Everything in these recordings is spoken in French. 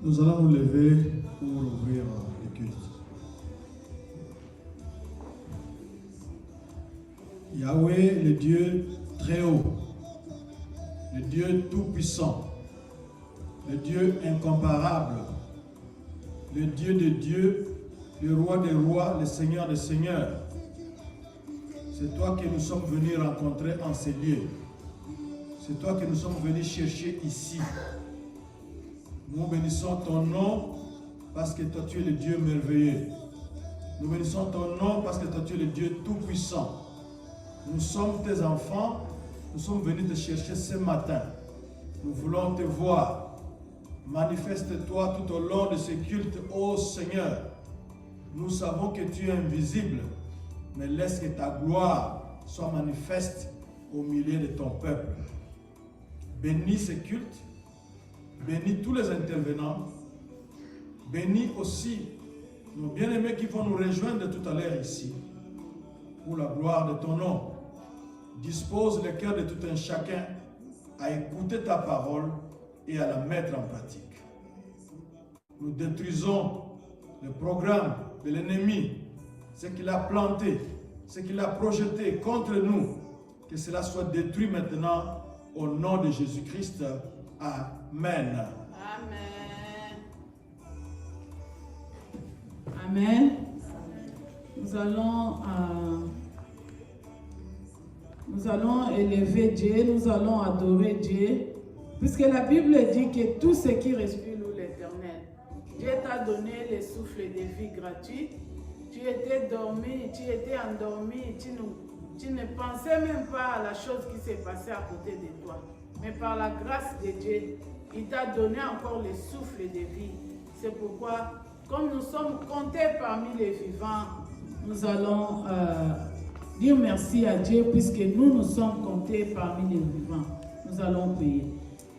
Nous allons nous lever pour ouvrir le culte. Yahweh, le Dieu très haut, le Dieu tout-puissant, le Dieu incomparable, le Dieu des dieux, le roi des rois, le Seigneur des seigneurs. C'est toi que nous sommes venus rencontrer en ces lieux. C'est toi que nous sommes venus chercher ici. Nous bénissons ton nom parce que toi tu es le Dieu merveilleux. Nous bénissons ton nom parce que toi tu es le Dieu tout-puissant. Nous sommes tes enfants, nous sommes venus te chercher ce matin. Nous voulons te voir. Manifeste-toi tout au long de ce culte, ô Seigneur. Nous savons que tu es invisible, mais laisse que ta gloire soit manifeste au milieu de ton peuple. Bénis ce culte, bénis tous les intervenants, bénis aussi nos bien-aimés qui vont nous rejoindre tout à l'heure ici, pour la gloire de ton nom. Dispose le cœur de tout un chacun à écouter ta parole et à la mettre en pratique. Nous détruisons le programme de l'ennemi, ce qu'il a planté, ce qu'il a projeté contre nous, que cela soit détruit maintenant au nom de Jésus-Christ. Amen. Amen. Amen. Nous allons élever Dieu, nous allons adorer Dieu, puisque la Bible dit que tout ce qui respire loue l'Éternel. Dieu t'a donné le souffle de vie gratuit. Tu étais dormi, tu étais endormi, tu ne pensais même pas à la chose qui s'est passée à côté de toi. Mais par la grâce de Dieu, il t'a donné encore le souffle de vie. C'est pourquoi, comme nous sommes comptés parmi les vivants, nous allons dire merci à Dieu, puisque nous sommes comptés parmi les vivants. Nous allons prier.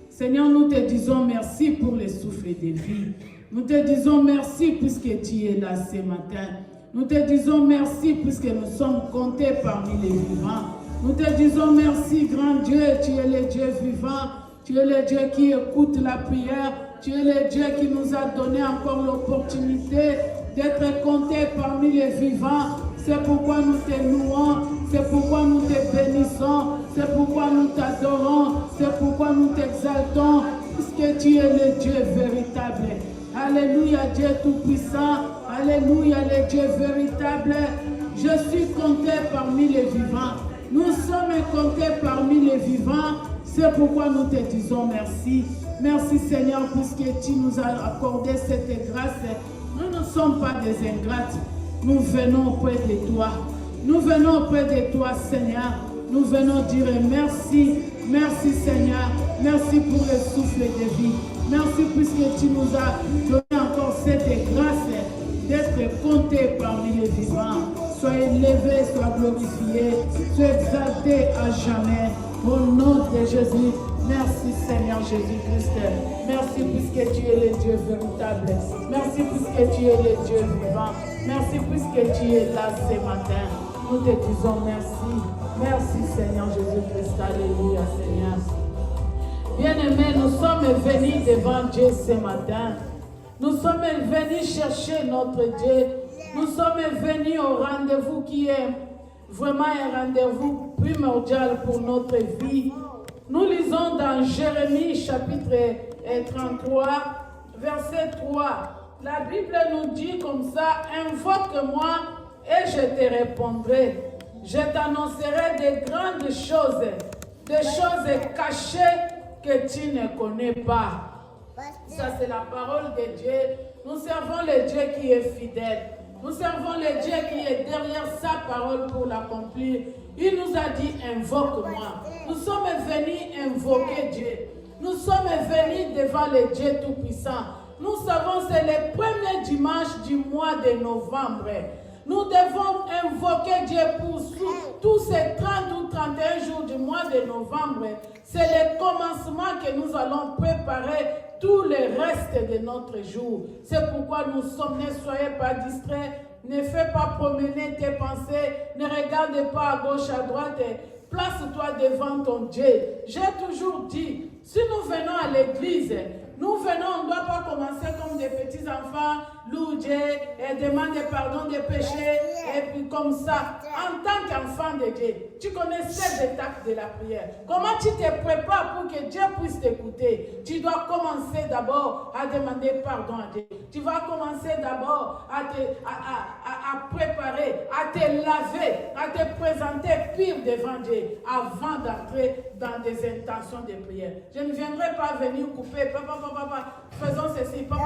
Seigneur, nous te disons merci pour le souffle de vie. Nous te disons merci puisque tu es là ce matin. Nous te disons merci puisque nous sommes comptés parmi les vivants. Nous te disons merci, grand Dieu, tu es le Dieu vivant. Tu es le Dieu qui écoute la prière. Tu es le Dieu qui nous a donné encore l'opportunité d'être comptés parmi les vivants. C'est pourquoi nous te louons, c'est pourquoi nous te bénissons, c'est pourquoi nous t'adorons, c'est pourquoi nous t'exaltons, puisque tu es le Dieu véritable. Alléluia, Dieu tout-puissant, alléluia, le Dieu véritable. Je suis compté parmi les vivants. Nous sommes comptés parmi les vivants, c'est pourquoi nous te disons merci. Merci Seigneur, puisque tu nous as accordé cette grâce. Nous ne sommes pas des ingrates. Nous venons auprès de toi. Nous venons auprès de toi, Seigneur. Nous venons dire merci. Merci, Seigneur. Merci pour le souffle de vie. Merci puisque tu nous as donné encore cette grâce d'être comptés parmi les vivants. Sois élevé, sois glorifié, sois exalté à jamais. Au nom de Jésus. Merci Seigneur Jésus-Christ. Merci puisque tu es le Dieu véritable. Merci puisque tu es le Dieu vivant. Merci puisque tu es là ce matin. Nous te disons merci. Merci Seigneur Jésus-Christ. Alléluia Seigneur. Bien-aimés, nous sommes venus devant Dieu ce matin. Nous sommes venus chercher notre Dieu. Nous sommes venus au rendez-vous qui est vraiment un rendez-vous primordial pour notre vie. Nous lisons dans Jérémie chapitre 33, verset 3. La Bible nous dit comme ça, invoque-moi et je te répondrai. Je t'annoncerai de grandes choses, des choses cachées que tu ne connais pas. Ça c'est la parole de Dieu. Nous servons le Dieu qui est fidèle. Nous servons le Dieu qui est derrière sa parole pour l'accomplir. Il nous a dit, invoque-moi. Nous sommes venus invoquer Dieu. Nous sommes venus devant le Dieu Tout-Puissant. Nous savons que c'est le premier dimanche du mois de novembre. Nous devons invoquer Dieu pour tous ces 30 ou 31 jours du mois de novembre. C'est le commencement que nous allons préparer tout le reste de notre jour. C'est pourquoi nous sommes, ne soyez pas distraits, ne fais pas promener tes pensées, ne regarde pas à gauche, à droite, place-toi devant ton Dieu. J'ai toujours dit, si nous venons à l'église, Nous venons, on ne doit pas commencer comme des petits enfants, louer Dieu et demander pardon des péchés et puis comme ça. En tant qu'enfant de Dieu, tu connais ces étapes de la prière. Comment tu te prépares pour que Dieu puisse t'écouter? Tu dois commencer d'abord à demander pardon à Dieu. Tu vas commencer d'abord à préparer, à te laver, à te présenter pur devant Dieu avant d'entrer dans des intentions de prière. Je ne viendrai pas venir couper, papa, faisons ceci, papa.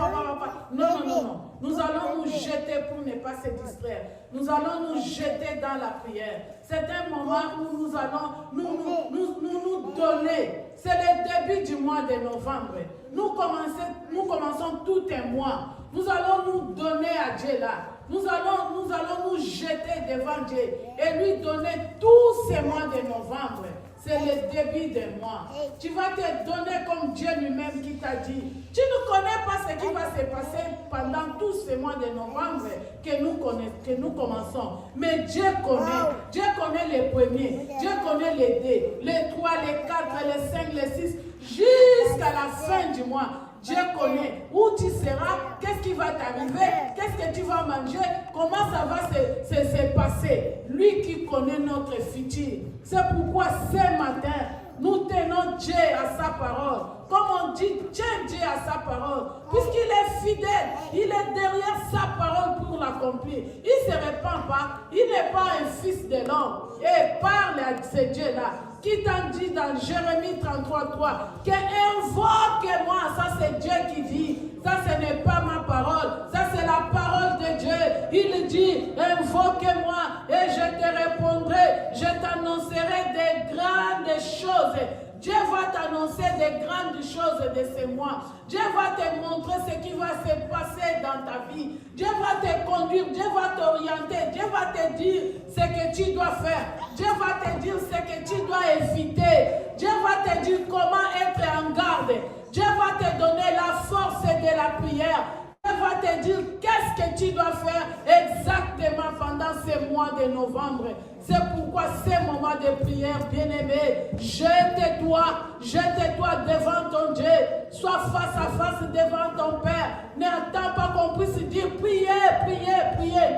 Non. Nous allons nous jeter pour ne pas se distraire. Nous allons nous jeter dans la prière. C'est un moment où nous allons nous donner. C'est le début du mois de novembre. Nous commençons tout un mois. Nous allons nous donner à Dieu là. Nous allons nous jeter devant Dieu et lui donner tous ces mois de novembre. C'est le début des mois. Tu vas te donner comme Dieu lui-même qui t'a dit. Tu ne connais pas ce qui va se passer pendant tous ces mois de novembre que nous commençons. Mais Dieu connaît. Dieu connaît les premiers. Dieu connaît les 2, les 3, les 4, les 5, les 6, jusqu'à la fin du mois. Dieu connaît où tu seras, qu'est-ce qui va t'arriver, qu'est-ce que tu vas manger, comment ça va se passer. Lui qui connaît notre futur. C'est pourquoi ce matin, nous tenons Dieu à sa parole. Comme on dit, tiens Dieu à sa parole. Puisqu'il est fidèle, il est derrière sa parole pour l'accomplir. Il ne se répand pas, il n'est pas un fils de l'homme. Et parle à ce Dieu-là. Qui t'a dit dans Jérémie 33:3 que invoque-moi, ça c'est Dieu qui dit, ça ce n'est pas ma parole, ça c'est la parole de Dieu. Il dit invoque-moi et je te répondrai, je t'annoncerai des grandes choses. Dieu va t'annoncer des grandes choses de ces mois. Dieu va te montrer ce qui va se passer dans ta vie. Dieu va te conduire, Dieu va t'orienter, Dieu va te dire ce que tu dois faire. Dieu va te dire ce que tu dois éviter. Dieu va te dire comment être en garde. Dieu va te donner la force de la prière. Dieu va te dire qu'est-ce que tu dois faire exactement pendant ces mois de novembre. C'est pourquoi ces moments de prière, bien-aimés, jette-toi devant ton Dieu. Sois face à face devant ton Père. N'attends pas qu'on puisse dire priez.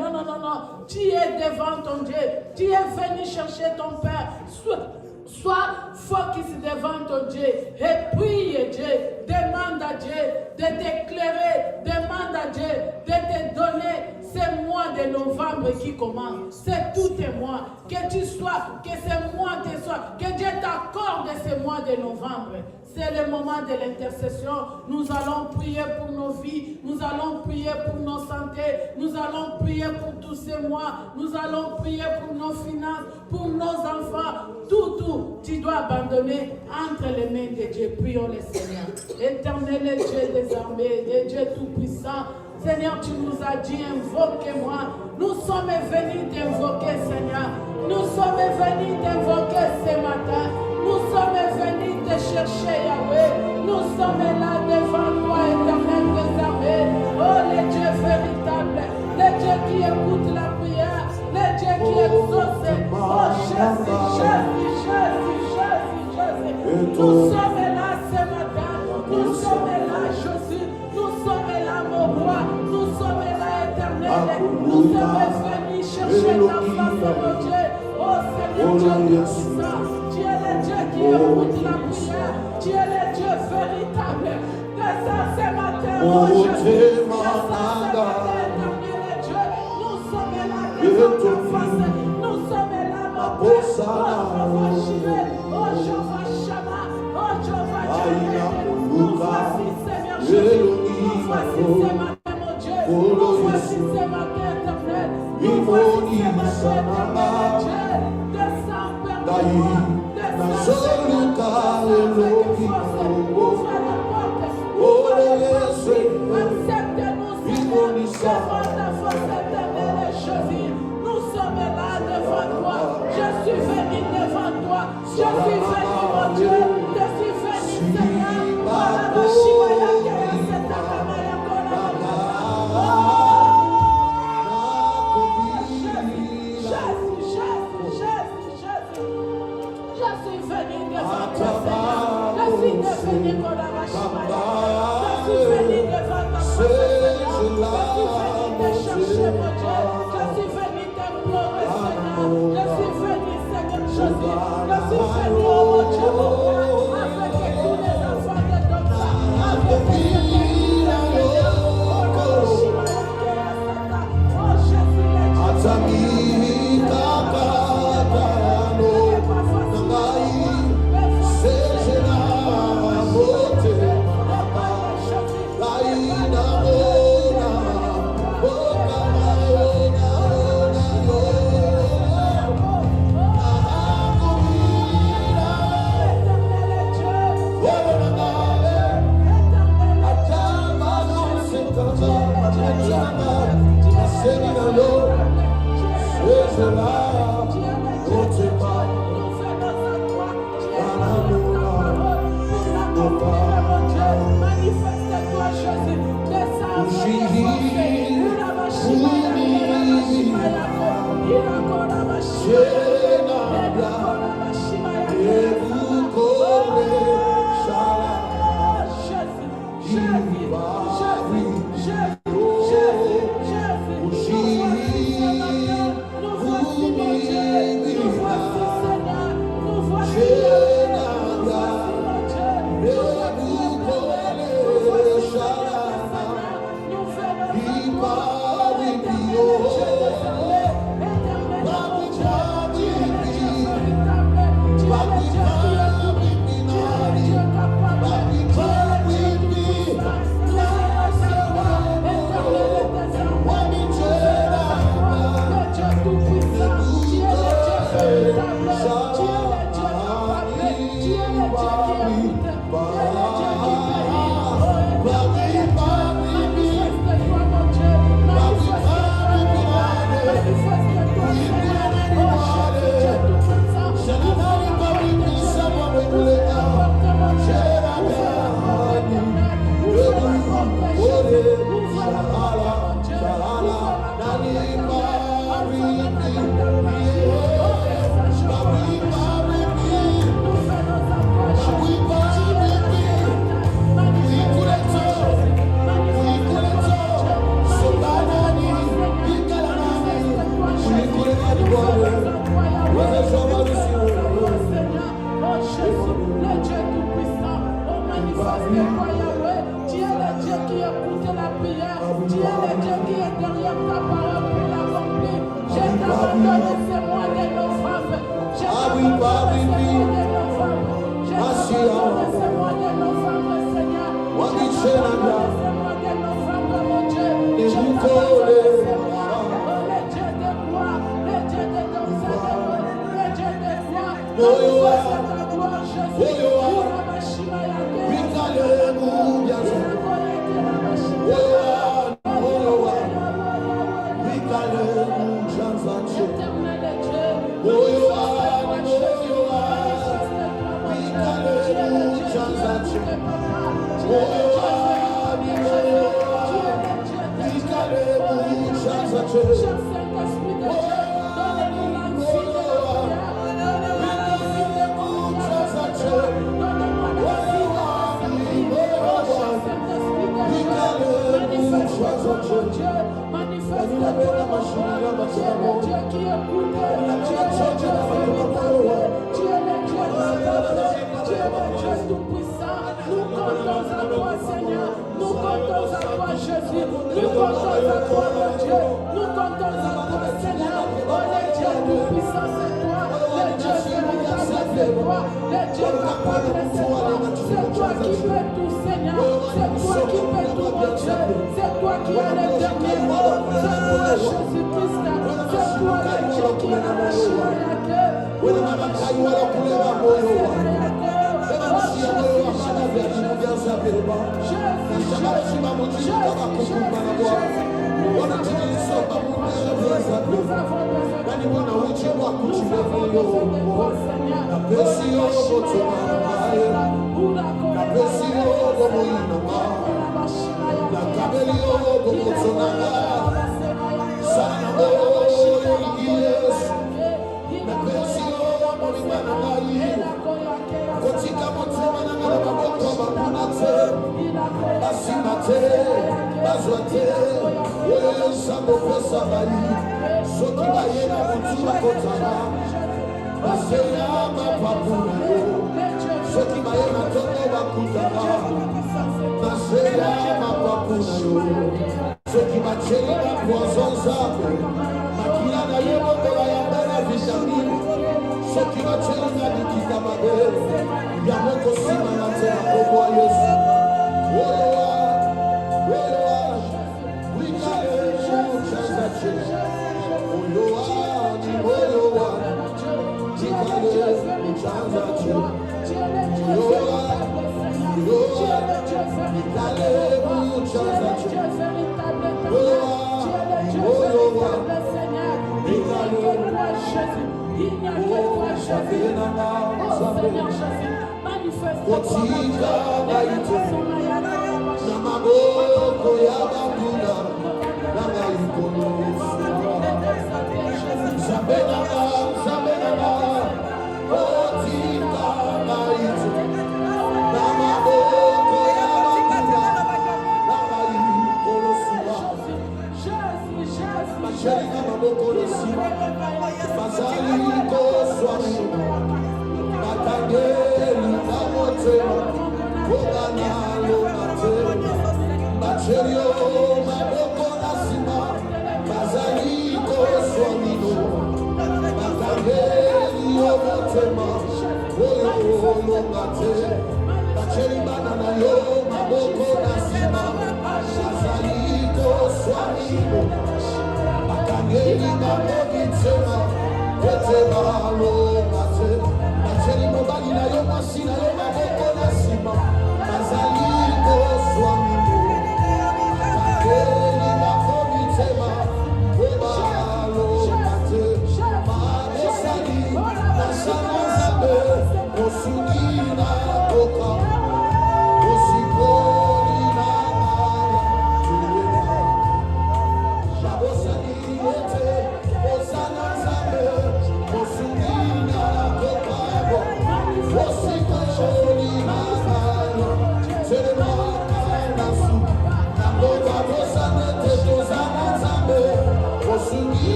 Non. Tu es devant ton Dieu. Tu es venu chercher ton Père. Sois focus devant ton Dieu et prie Dieu. Demande à Dieu de t'éclairer. Demande à Dieu de te donner ces mois de novembre qui commencent. C'est tout un mois. Que tu sois, que ces mois te soient, que Dieu t'accorde ces mois de novembre. C'est le moment de l'intercession. Nous allons prier pour nos vies. Nous allons prier pour nos santé. Nous allons prier pour tous ces mois. Nous allons prier pour nos finances, pour nos enfants. Tout, tu dois abandonner entre les mains de Dieu. Prions le Seigneur. Éternel Dieu des armées, le Dieu tout-puissant. Seigneur, tu nous as dit, invoquez-moi. Nous sommes venus t'invoquer, Seigneur. Nous sommes venus t'invoquer ce matin. Nous sommes venus te chercher, Yahweh. Nous sommes là devant toi, éternel des armées. Oh, le Dieu véritable, le Dieu qui écoute la prière, le Dieu qui exauce. Oh, Jésus. Nous sommes là ce matin. Nous sommes là, Jésus. Nous sommes là, mon roi. Nous sommes là, éternel. Nous sommes venus chercher ta face, mon Dieu. Oh, Seigneur, Dieu tout-puissant. Tu es le Dieu qui écoute la prière. Tu es le Dieu véritable. Descends ce matin, oh Jésus. Descends ce matin, éternel Dieu. Nous sommes là devant ta face. Nous sommes là, mon Père. Oh, Jehovah Jireh. Oh, Jehovah Shammah. Oh, Jehovah Jireh. Nous voici, Seigneur Jésus. Nous voici ce matin, mon Dieu. Nous voici ce matin, éternel. Nous voici ce matin, éternel Dieu. Descends, Père de moi. Descends, Seigneur. Ouvre la porte. Ouvre la porte. Accepte-nous, Seigneur. Devant ta force éternelle, Jésus. Nous sommes là devant toi. Je suis venu devant toi. Je suis venu, mon Dieu. Je suis venu, Seigneur. Je suis venu devant toi, Seigneur. Je suis devenu mon Shimaya. cherché, mon Dieu. Je suis venu t'implorer, Seigneur. Je suis venu, Seigneur Jésus. Je suis venu, oh mon Dieu, mon Père, afin que tous les enfants de ton Père, afin que ce Seigneur, oh Jésus, manifeste-toi, Jésus, descends,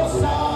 Osa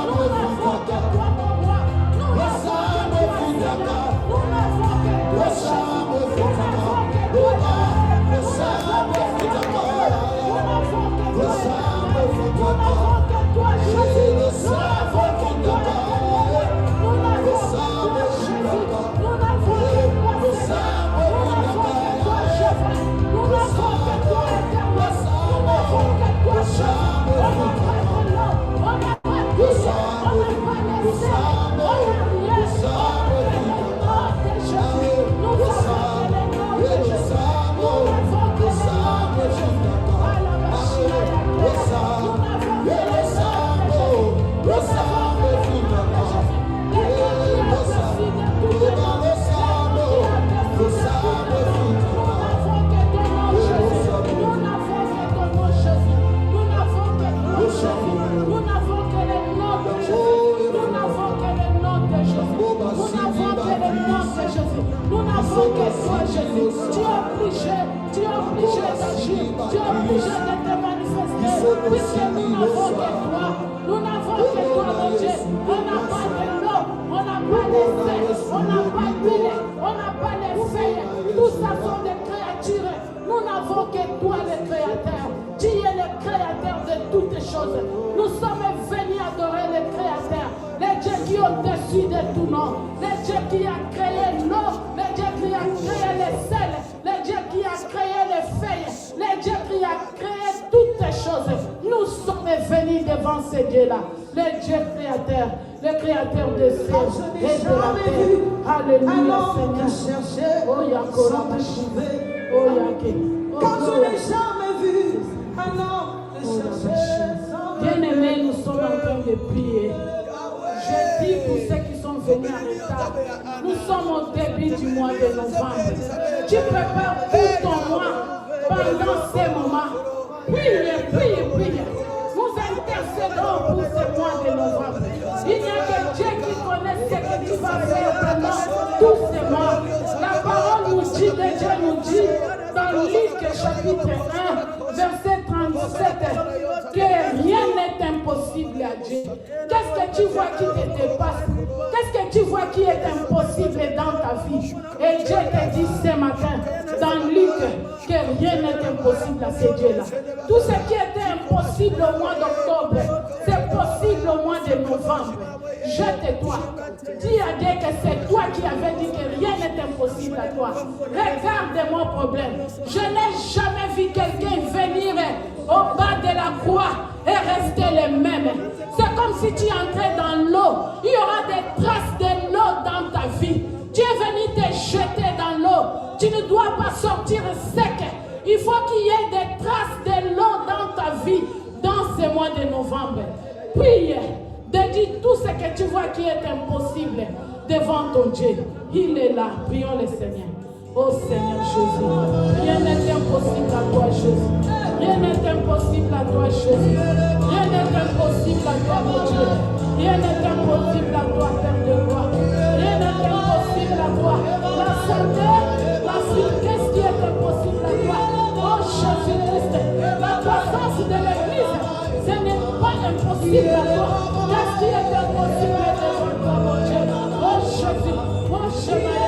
choses. Nous sommes venus adorer le Créateur, le Dieu qui est au-dessus de tout nom, le Dieu qui a créé l'eau, le Dieu qui a créé les sel, le Dieu qui a créé les feuilles, le Dieu qui a créé toutes ces choses. Nous sommes venus devant ce Dieu-là, le Dieu créateur, le créateur de ciel et de la terre. Alléluia, Seigneur. Oh, Yakora, oh, Yake. Quand je n'ai jamais vu un homme le chercher. Bien-aimés, nous sommes en train de prier. Je dis pour ceux qui sont venus en retard, nous sommes au début du mois de novembre. Tu prépares tout ton mois pendant ces moments. Priez. Nous intercédons pour ce mois de novembre. Il n'y a que Dieu qui connaît ce que tu vas faire pendant tous ces mois. La parole nous dit, Dieu nous dit, dans Luc chapitre 1, verset 37, que rien n'est impossible à Dieu. Qu'est-ce que tu vois qui te dépasse? Qu'est-ce que tu vois qui est impossible dans ta vie? Et Dieu te dit ce matin, dans Luc, que rien n'est impossible à ce Dieu-là. Tout ce qui était impossible au mois d'octobre, c'est possible au mois de novembre. Jette-toi. Dis à Dieu que c'est toi qui avais dit que rien n'est impossible à toi. Regarde mon problème. Je n'ai jamais vu quelqu'un venir au bas de la croix et rester le même. C'est comme si tu entrais dans l'eau. Il y aura des traces de l'eau dans ta vie. Tu es venu te jeter dans l'eau. Tu ne dois pas sortir sec. Il faut qu'il y ait des traces de l'eau dans ta vie dans ce mois de novembre. Prie. Dédie tout ce que tu vois qui est impossible devant ton Dieu. Il est là. Prions le Seigneur. Oh Seigneur Jésus. Rien n'est impossible à toi, Jésus. Rien n'est impossible à toi, Jésus. Rien n'est impossible à toi, mon Dieu. Rien n'est impossible à toi, Père de gloire. Rien n'est impossible à toi. La santé, la vie, qu'est-ce qui est impossible à toi? Oh Jésus-Christ, la croissance de l'Église, ce n'est pas impossible à toi. Qu'est-ce qui est impossible devant toi, mon Dieu? Oh Jésus, oh Jésus,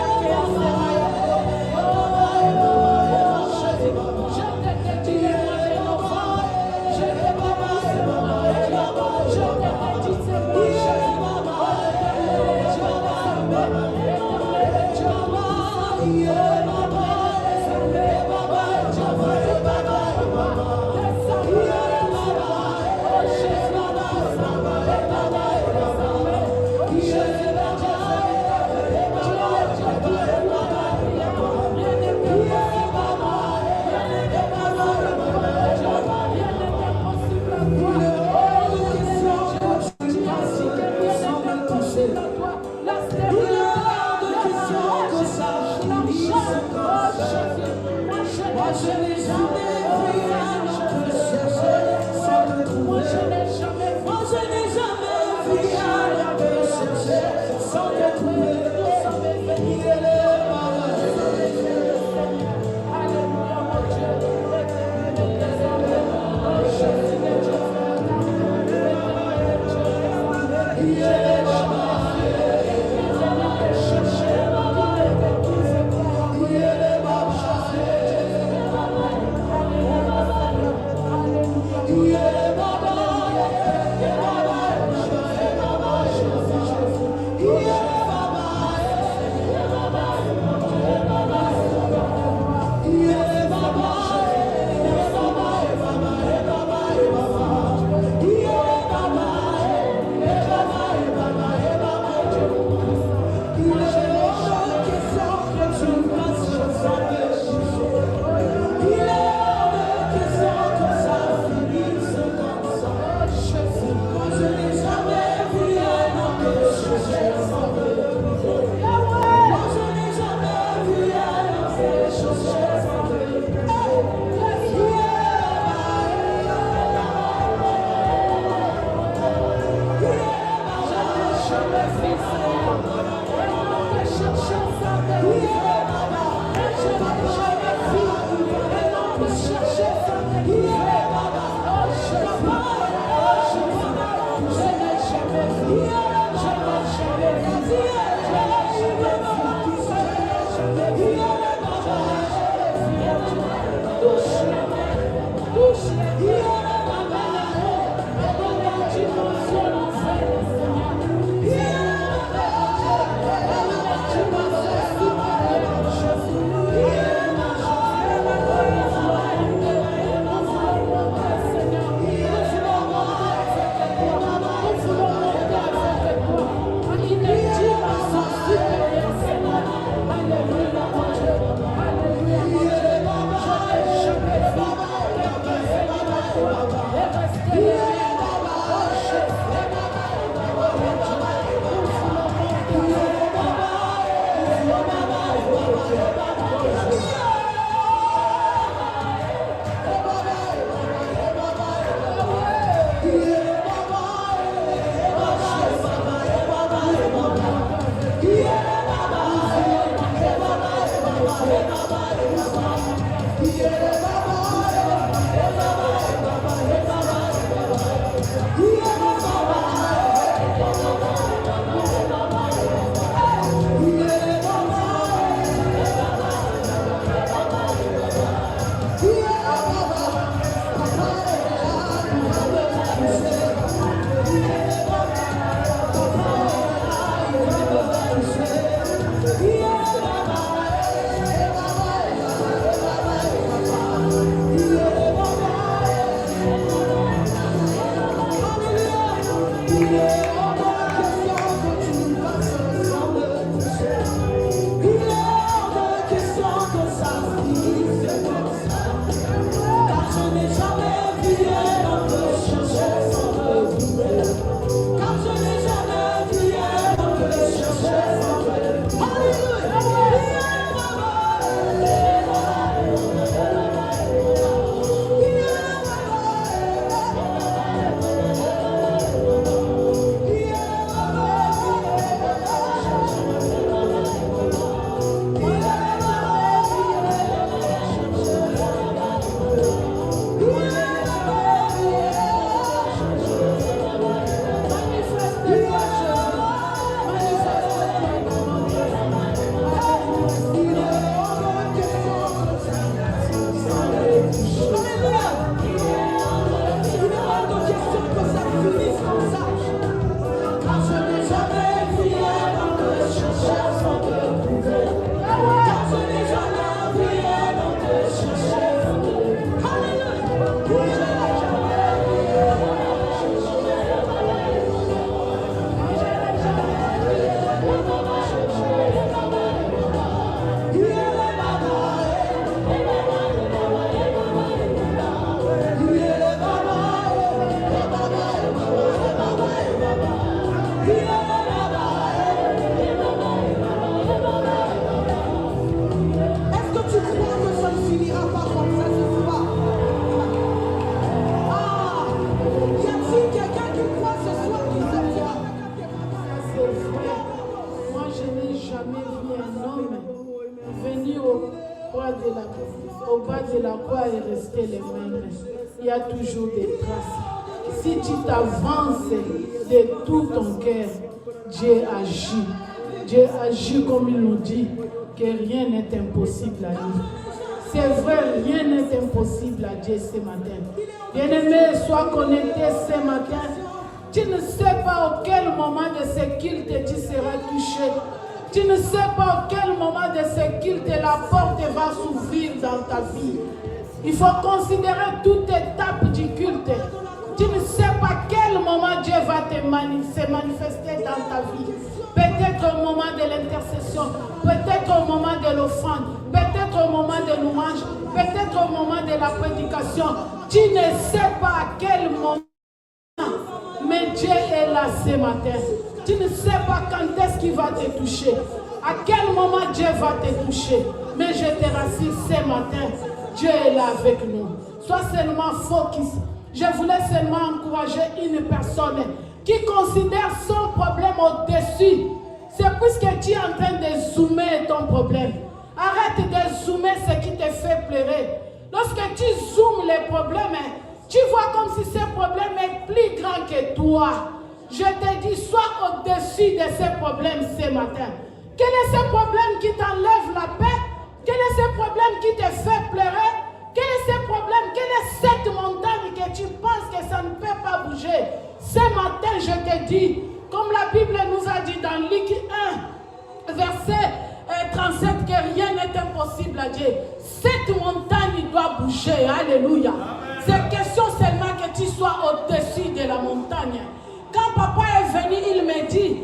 jamais vu un homme venir au bas de la croix et rester les mêmes. Il y a toujours des traces. Si tu t'avances de tout ton cœur, Dieu agit. Dieu agit comme il nous dit, que rien n'est impossible à lui. C'est vrai, rien n'est impossible à Dieu ce matin. Bien-aimé, sois connecté ce matin. Tu ne sais pas auquel moment de ce culte tu seras touché. Tu ne sais pas auquel moment de ce culte la porte va s'ouvrir dans ta vie. Il faut considérer toute étape du culte. Tu ne sais pas quel moment Dieu va se manifester dans ta vie. Peut-être au moment de l'intercession, peut-être au moment de l'offrande, peut-être au moment de louange, peut-être au moment de la prédication. Tu ne sais pas à quel moment, mais Dieu est là ce matin. Tu ne sais pas quand est-ce qu'il va te toucher, à quel moment Dieu va te toucher. Mais je te rassure ce matin, Dieu est là avec nous. Sois seulement focus. Je voulais seulement encourager une personne qui considère son problème au-dessus. C'est puisque tu es en train de zoomer ton problème. Arrête de zoomer ce qui te fait pleurer. Lorsque tu zoomes les problèmes, tu vois comme si ce problème est plus grand que toi. Je te dis, sois au-dessus de ces problèmes ce matin. Quel est ce problème qui t'enlève la paix? Quel est ce problème qui te fait pleurer? Quel est ce problème? Quelle est cette montagne que tu penses que ça ne peut pas bouger? Ce matin, je te dis, comme la Bible nous a dit dans Luc 1, verset 37, que rien n'est impossible à Dieu. Cette montagne doit bouger. Alléluia. C'est question seulement que tu sois au-dessus de la montagne. Quand papa est venu, il me dit,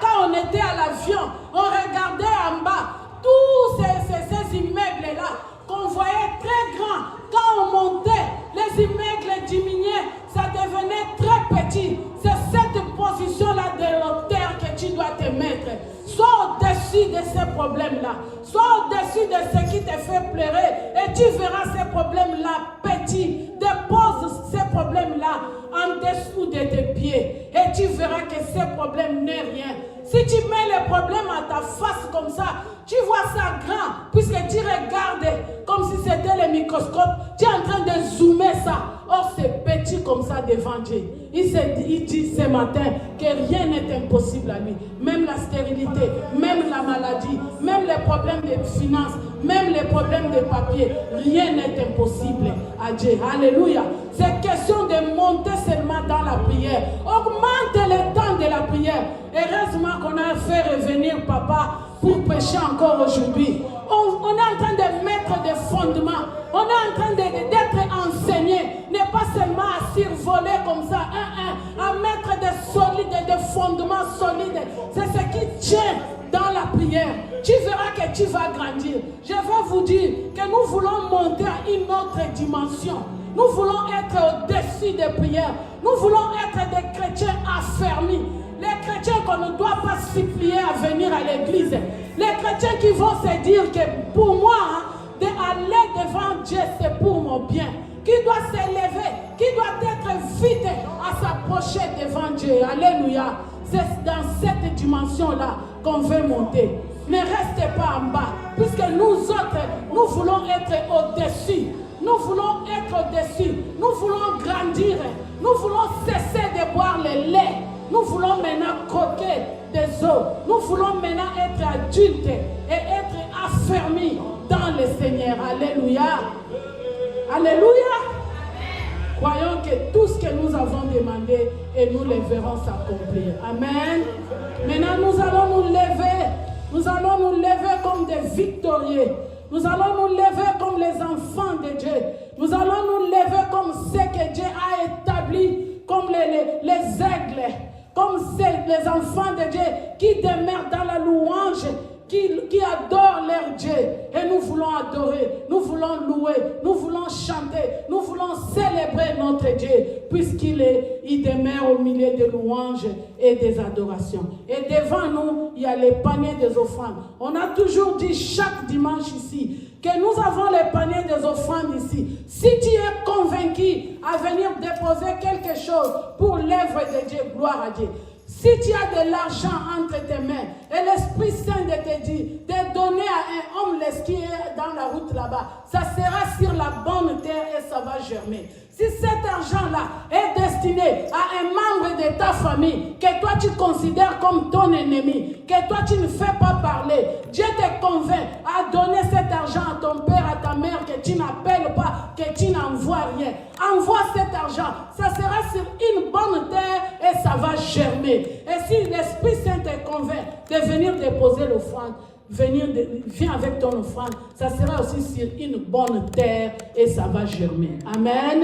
quand on était à l'avion, on regardait en bas, tous ces immeubles-là, qu'on voyait très grands. Quand on montait, les immeubles diminuaient, ça devenait très petit. C'est cette position-là de hauteur que tu dois te mettre. Sois au-dessus de ces problèmes-là. Sois au-dessus de ce qui te fait pleurer. Et tu verras ces problèmes-là petits. Dépose ces problèmes-là en dessous de tes pieds. Et tu verras que ces problèmes n'est rien. Si tu mets les problèmes à ta face comme ça, tu vois ça grand, puisque tu regardes comme si c'était le microscope, tu es en train de zoomer ça. Or, c'est petit comme ça devant Dieu. Il dit ce matin que rien n'est impossible à lui. Même la stérilité, même la maladie, même les problèmes de finances, même les problèmes de papier, rien n'est impossible à Dieu. Alléluia. C'est question de monter seulement dans la prière. Augmente le temps de la prière. Heureusement qu'on a fait revenir papa pour prêcher encore aujourd'hui. On est en train de mettre des fondements. On est en train d'être enseigné. Ne pas seulement à survoler comme ça, à mettre des fondements solides. C'est ce qui tient dans la prière. Tu verras que tu vas grandir. Je vais vous dire que nous voulons monter à une autre dimension. Nous voulons être au-dessus des prières. Nous voulons être des chrétiens affermis. Les chrétiens qu'on ne doit pas supplier à venir à l'église. Les chrétiens qui vont se dire que pour moi, d'aller devant Dieu, c'est pour mon bien. Qui doit s'élever, qui doit être vite à s'approcher devant Dieu. Alléluia. C'est dans cette dimension-là qu'on veut monter. Ne restez pas en bas. Puisque nous autres, nous voulons être au-dessus. Nous voulons être au-dessus. Nous voulons grandir. Nous voulons cesser de boire le lait. Nous voulons maintenant croquer des os. Nous voulons maintenant être adultes et être affermis dans le Seigneur. Alléluia. Alléluia. Croyons que tout ce que nous avons demandé et nous les verrons s'accomplir. Amen. Maintenant nous allons nous lever. Nous allons nous lever comme des victorieux. Nous allons nous lever comme les enfants de Dieu. Nous allons nous lever comme ce que Dieu a établi, comme les aigles. Comme les enfants de Dieu qui demeurent dans la louange, qui adorent leur Dieu. Et nous voulons adorer, nous voulons louer, nous voulons chanter, nous voulons célébrer notre Dieu, puisqu'il demeure au milieu des louanges et des adorations. Et devant nous, il y a les paniers des offrandes. On a toujours dit chaque dimanche ici, que nous avons les paniers des offrandes ici. Si tu es convaincu à venir déposer quelque chose pour l'œuvre de Dieu, gloire à Dieu. Si tu as de l'argent entre tes mains et l'Esprit Saint te dit de donner à un homeless qui est dans la route là-bas, ça sera sur la bonne terre et ça va germer. Si cet argent-là est destiné à un membre de ta famille que toi tu considères comme ton ennemi, que toi tu ne fais pas parler, Dieu te convainc à donner cet argent à ton père, à ta mère, que tu n'appelles pas, que tu n'envoies rien. Envoie cet argent, ça sera sur une bonne terre et ça va germer. Et si l'Esprit Saint te convainc de venir déposer l'offrande, viens avec ton offrande, ça sera aussi sur une bonne terre et ça va germer. Amen.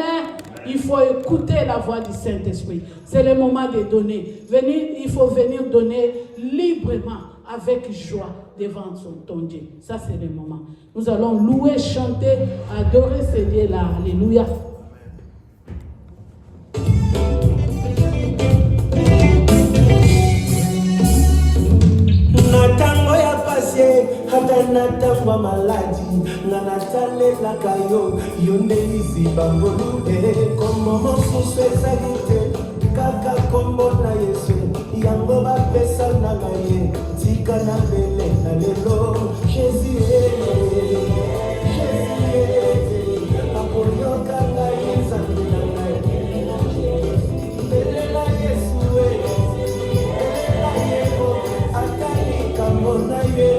Il faut écouter la voix du Saint-Esprit. C'est le moment de donner. Il faut venir donner librement, avec joie, devant ton Dieu. Ça, c'est le moment. Nous allons louer, chanter, adorer ce Dieu-là. Alléluia. Natango maladi nanatale la kayo yonde izibangolu como mosusu ezalite kaka kombo na Yesu yango bapesa na ngaye tika na bele na lelo Jésus akoyoka ngaye nzambe na ngaye bele na Yesu belela yebo atali kambo na ye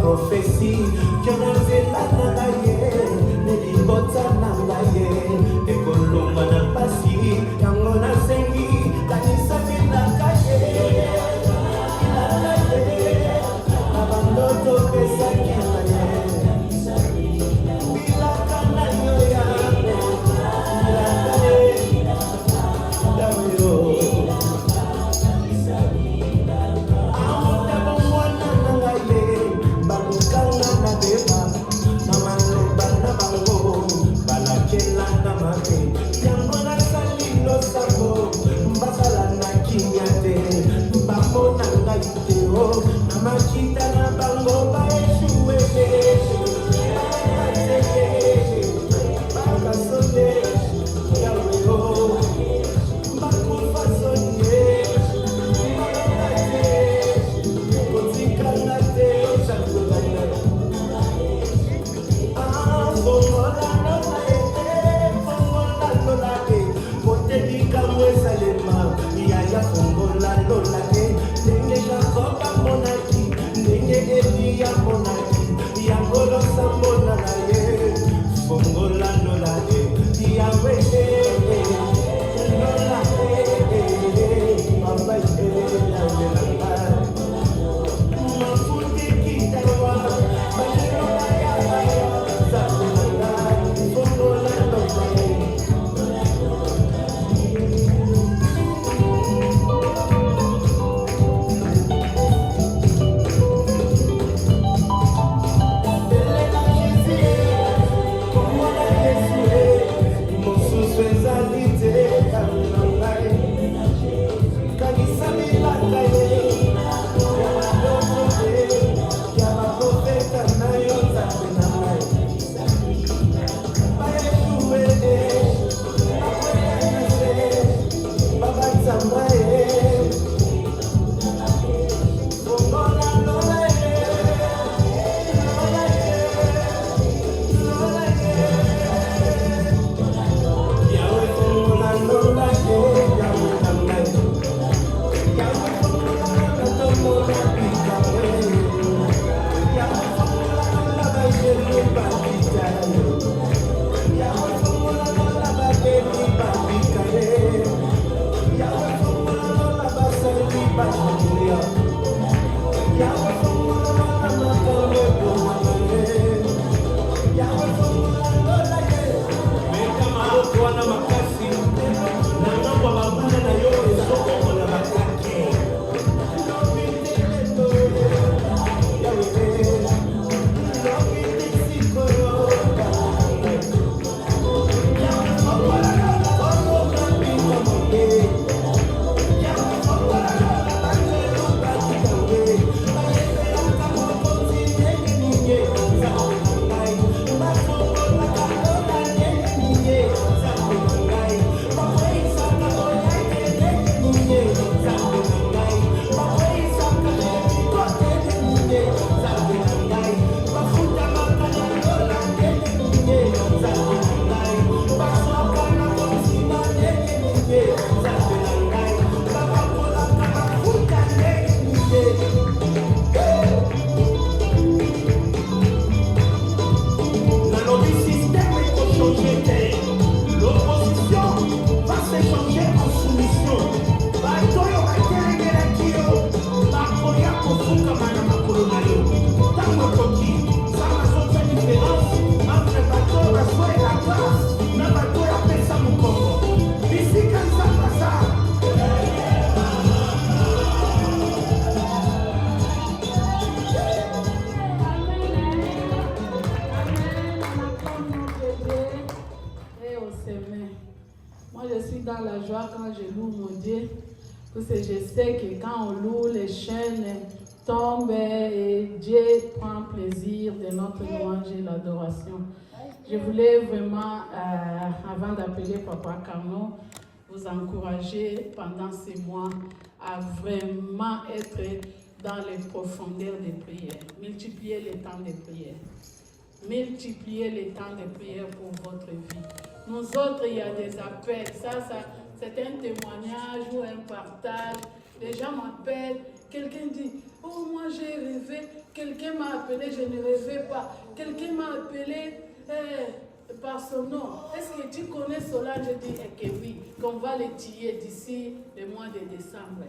prophétie que nous élève na ye ne libota na la joie quand je loue mon Dieu. Parce que je sais que quand on loue, les chaînes tombent et Dieu prend plaisir de notre louange et l'adoration. Je voulais vraiment, avant d'appeler Papa Carnot, vous encourager pendant ces mois à vraiment être dans les profondeurs des prières. Multipliez les temps de prière. Multipliez les temps de prière pour votre vie. Nous autres, il y a des appels. Ça c'est un témoignage ou un partage. Les gens m'appellent. Quelqu'un dit, oh moi j'ai rêvé. Quelqu'un m'a appelé, je ne rêvais pas. Quelqu'un m'a appelé par son nom. Est-ce que tu connais cela? Je dis que oui, qu'on va les tuer d'ici le mois de décembre.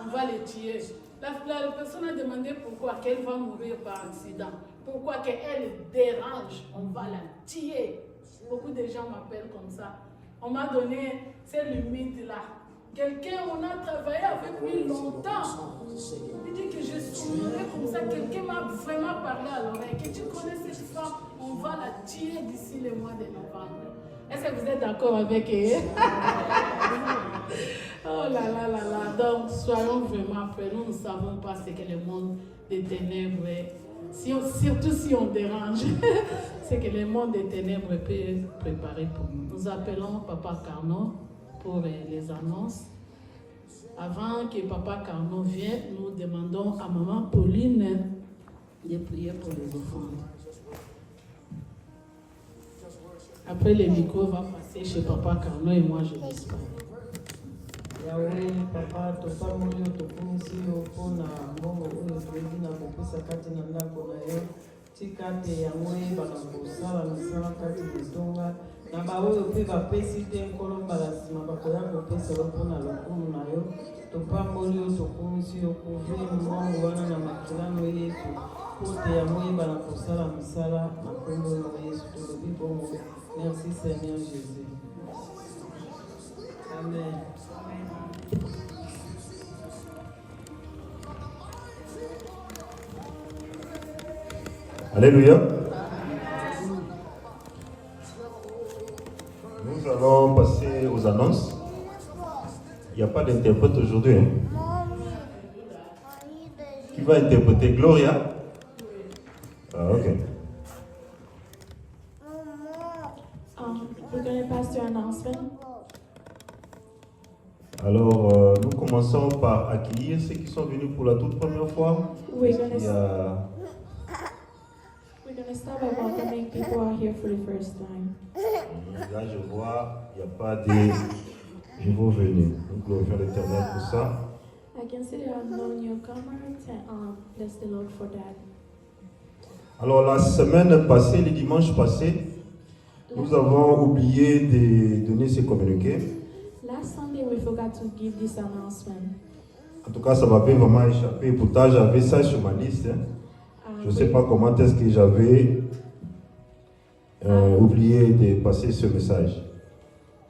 On va les tuer. La personne a demandé pourquoi, qu'elle va mourir par accident. Pourquoi qu'elle dérange, on va la tuer. Beaucoup de gens m'appellent comme ça. On m'a donné ces limites-là. Quelqu'un, on a travaillé avec lui longtemps. Il dit que je sonnerai comme ça. Quelqu'un m'a vraiment parlé à l'oreille. Que tu connais cette femme, on va la tuer d'ici le mois de novembre. Est-ce que vous êtes d'accord avec elle? Oh là là là là. Donc, soyons vraiment prêts. Nous ne savons pas ce que le monde des ténèbres est. Surtout si on dérange, c'est que le monde des ténèbres peut préparer pour nous. Nous appelons Papa Carnot pour les annonces. Avant que Papa Carnot vienne, nous demandons à Maman Pauline de prier pour les offrandes. Après, le micro va passer chez Papa Carnot et moi je disparais. Yahweh, Papa, topa moyo tokumisi opona mbongo oyo toyebi na kopesa kati na ndako na yo. Tika te Yahweh bakakosala misala kati litonga. Na baoyo mpe bapesi te nkolo mbala nsima bakoya kopesa yo mpona lokumu na yo. Topa moyo tokumisi okuve mbongo wana na makilano Yesu. Po te Yahweh bakakosala misala na kombo na Yesu. Tolobi bongo. Merci Seigneur Jésus. Amen. Alléluia. Nous allons passer aux annonces. Il n'y a pas d'interprète aujourd'hui. Hein? Qui va interpréter? Gloria? Ah, ok. We're going to pass to announcement. Alors, nous commençons par accueillir ceux qui sont venus pour la toute première fois. We're going to start by welcoming people who are here for the first time. Là, je vois, il n'y a pas de nouveaux venus. Nous glorifions l'Éternel pour ça. I can see there are no newcomers, and bless the Lord for that. Alors, la semaine passée, le dimanche passé, nous avons oublié de donner ces communiqués. Last Sunday, we forgot to give this announcement. En tout cas, ça m'avait vraiment échappé. Pourtant, j'avais ça sur ma liste. Hein. Je ne sais pas comment est-ce que j'avais oublié de passer ce message.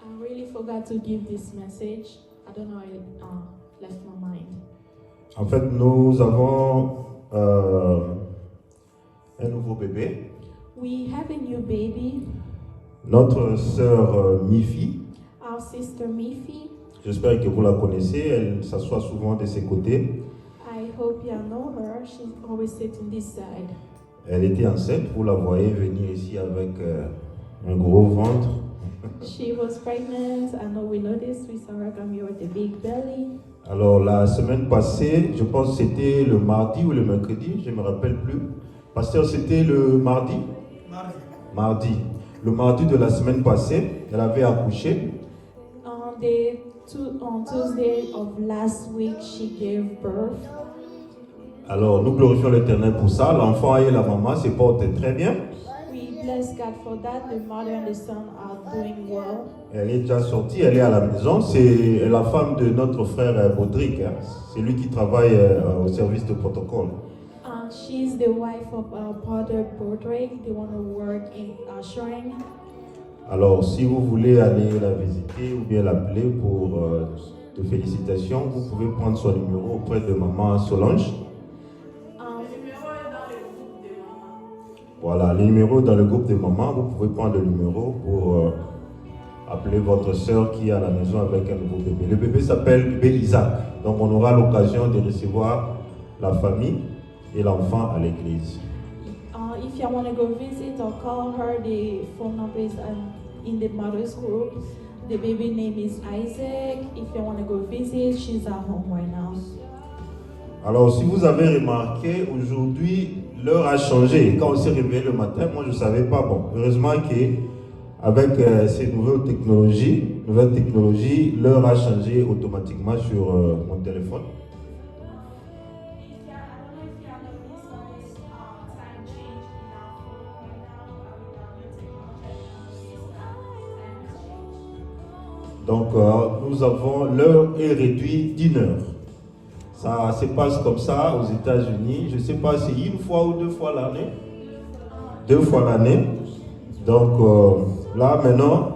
I really forgot to give this message. I don't know, I left my mind. En fait, nous avons un nouveau bébé. We have a new baby, Notre sœur Mifi. our sister Mifi. J'espère que vous la connaissez. Elle s'assoit souvent de ses côtés. I hope you know her. She's always sitting this side. Elle était enceinte. Vous la voyez venir ici avec un gros ventre. She was pregnant. I know we noticed. We saw her come here with a big belly. Alors, la semaine passée, je pense que c'était le mardi ou le mercredi, je ne me rappelle plus. Pasteur, c'était le mardi? Mardi. Le mardi de la semaine passée, elle avait accouché. On Tuesday of last week, she gave birth. Alors, nous glorifions l'Éternel pour ça. L'enfant et la maman se portent très bien. We bless God for that. The mother and the son are doing well. Elle est déjà sortie, elle est à la maison. C'est la femme de notre frère Baudric. Hein. C'est lui qui travaille au service de protocole. She's the wife of our brother Broderick. They want to work in ushering. Alors, si vous voulez aller la visiter ou bien l'appeler pour de félicitations, vous pouvez prendre son numéro auprès de maman Solange. Voilà, le numéro dans le groupe de maman, vous pouvez prendre le numéro pour appelez votre soeur qui est à la maison avec un nouveau bébé. Le bébé s'appelle bébé Isaac. Donc on aura l'occasion de recevoir la famille et l'enfant à l'église. If you want to go visit or call her, the phone number is in the mother's group. The baby name is Isaac. If you want to go visit, she's at home right now. Alors, si vous avez remarqué, aujourd'hui, l'heure a changé. Quand on s'est réveillé le matin, moi, je ne savais pas. Bon, heureusement qu'avec ces nouvelles technologies, l'heure a changé automatiquement sur mon téléphone. Donc, nous avons l'heure est réduite d'1 heure. Ça se passe comme ça aux États-Unis. Je ne sais pas si une fois ou 2 fois l'année. 2 fois l'année. Donc, là, maintenant,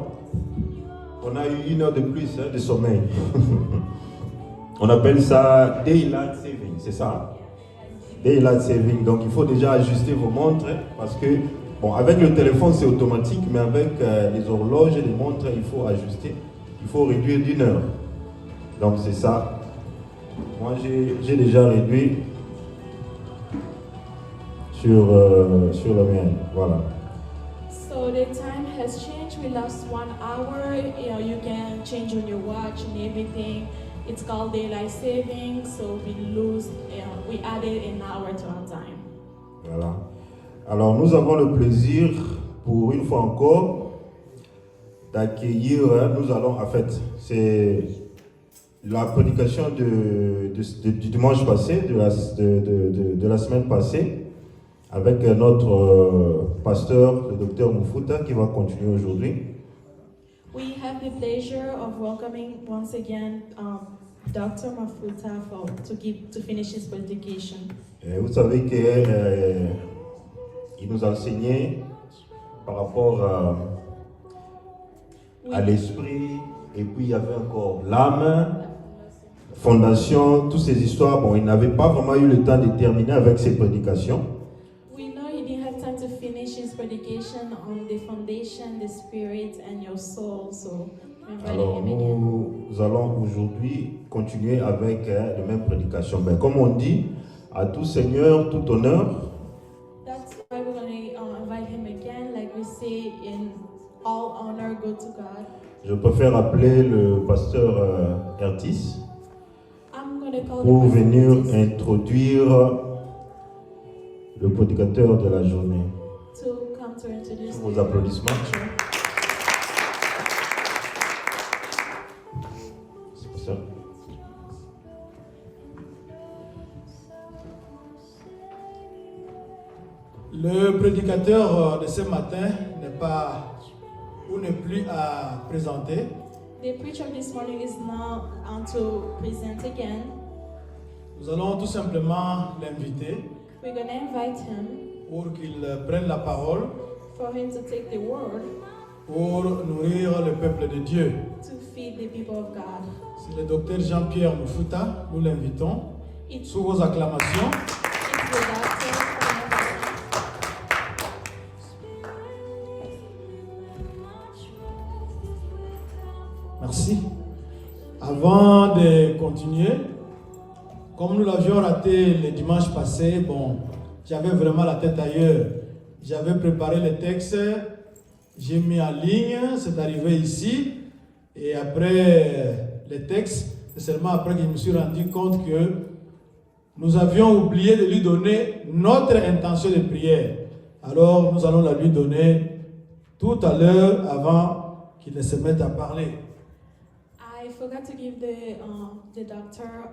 on a eu 1 heure de plus de sommeil. On appelle ça Daylight Saving, c'est ça? Daylight Saving. Donc, il faut déjà ajuster vos montres parce que, bon, avec le téléphone, c'est automatique, mais avec les horloges et les montres, il faut ajuster. Il faut réduire d'1 heure. Donc c'est ça. Moi j'ai déjà réduit sur la mienne. Voilà. So the time has changed. We lost 1 hour. You can change on your watch and everything. It's called daylight saving. So we added an hour to our time. Voilà. Alors nous avons le plaisir, pour une fois encore, d'accueillir, nous allons, en fait, c'est la prédication du dimanche passé, de la semaine passée, avec notre pasteur, le docteur Mufuta, qui va continuer aujourd'hui. We have the pleasure of welcoming once again Dr. Mafuta to finish his predication. Et vous savez qu'il nous a enseigné par rapport à l'esprit, et puis il y avait encore l'âme, fondation, toutes ces histoires. Bon, il n'avait pas vraiment eu le temps de terminer avec ses prédications. We know he didn't have time to finish his predication on the foundation, the spirit and your soul, so we invited Alors him again. nous allons aujourd'hui continuer avec les mêmes prédications. Ben, comme on dit, à tout Seigneur, tout honneur. That's why we're going to invite him again, like we say in all honor go to God. Je préfère appeler le pasteur Ertis I'm going to call pour the pastor venir Curtis introduire le prédicateur de la journée. to come to introduce Vos the applaudissements. preacher. C'est pour ça. Le prédicateur de ce matin n'est pas ou n'est plus à présenter. The preacher this morning is now on to present again. Nous allons tout simplement l'inviter We're going to invite him pour qu'il prenne la parole for him to take the word pour nourrir le peuple de Dieu. to feed the people of God. C'est le docteur Jean-Pierre Mufuta, nous l'invitons. It's Sous vos acclamations, the doctor. merci. Avant de continuer, comme nous l'avions raté le dimanche passé, bon, j'avais vraiment la tête ailleurs. J'avais préparé le texte, j'ai mis en ligne, c'est arrivé ici, et après le texte, c'est seulement après que je me suis rendu compte que nous avions oublié de lui donner notre intention de prière. Alors nous allons la lui donner tout à l'heure avant qu'il ne se mette à parler. I forgot to give the doctor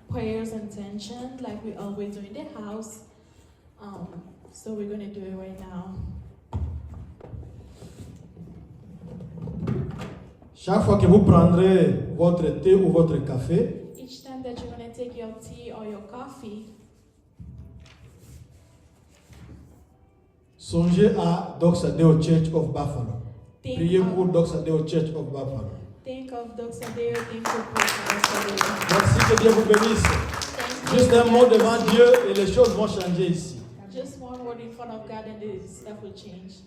prayers intention like we always do in the house. So we're going to do it right now. Chaque fois que vous prendrez votre thé ou votre café, Each time that you're going to take your tea or your coffee, songez à Doxadeo Church of Buffalo. think Priez pour of, Doxadeo Church of Buffalo. think of Dr. Deo, think of Dr. Deo. Merci, que Dieu vous bénisse. Thank you. Juste un mot devant Dieu et les choses vont changer ici. Just one word in front of God and the stuff will change.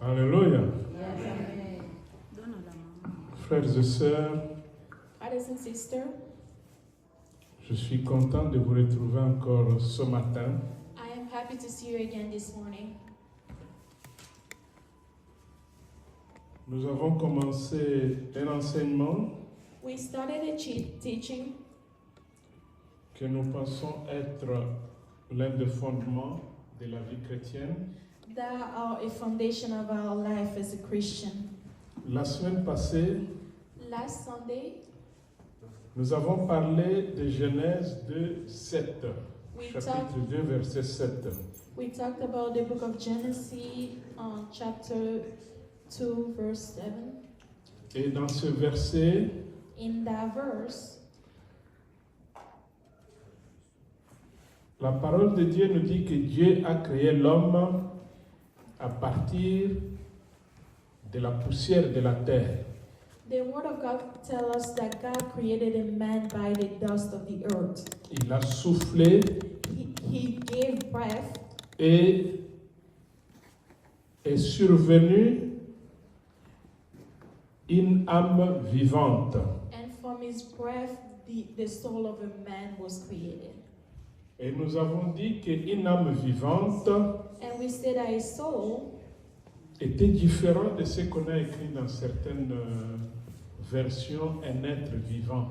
Alléluia. Donne à la maman. Frères et sœurs, Brothers and sisters, je suis content de vous retrouver encore ce matin. I am happy to see you again this morning. Nous avons commencé un enseignement We started a teaching que nous pensons être l'un des fondements de la vie chrétienne. that are a foundation of our life as a Christian. La semaine passée, Last Sunday, nous avons parlé de Genèse 2, 7, we chapitre talked, 2, verset 7. we talked about the book of Genesis, chapter 2, verse 7. Et dans ce verset, In that verse, la parole de Dieu nous dit que Dieu a créé l'homme à partir de la poussière de la terre. the Word of God tells us that God created a man by the dust of the earth. Il a soufflé He gave breath, et est survenue une âme vivante. and from his breath, the soul of a man was created. Et nous avons dit qu'une âme vivante And we said that his soul était différente de ce qu'on a écrit dans certaines versions, un être vivant.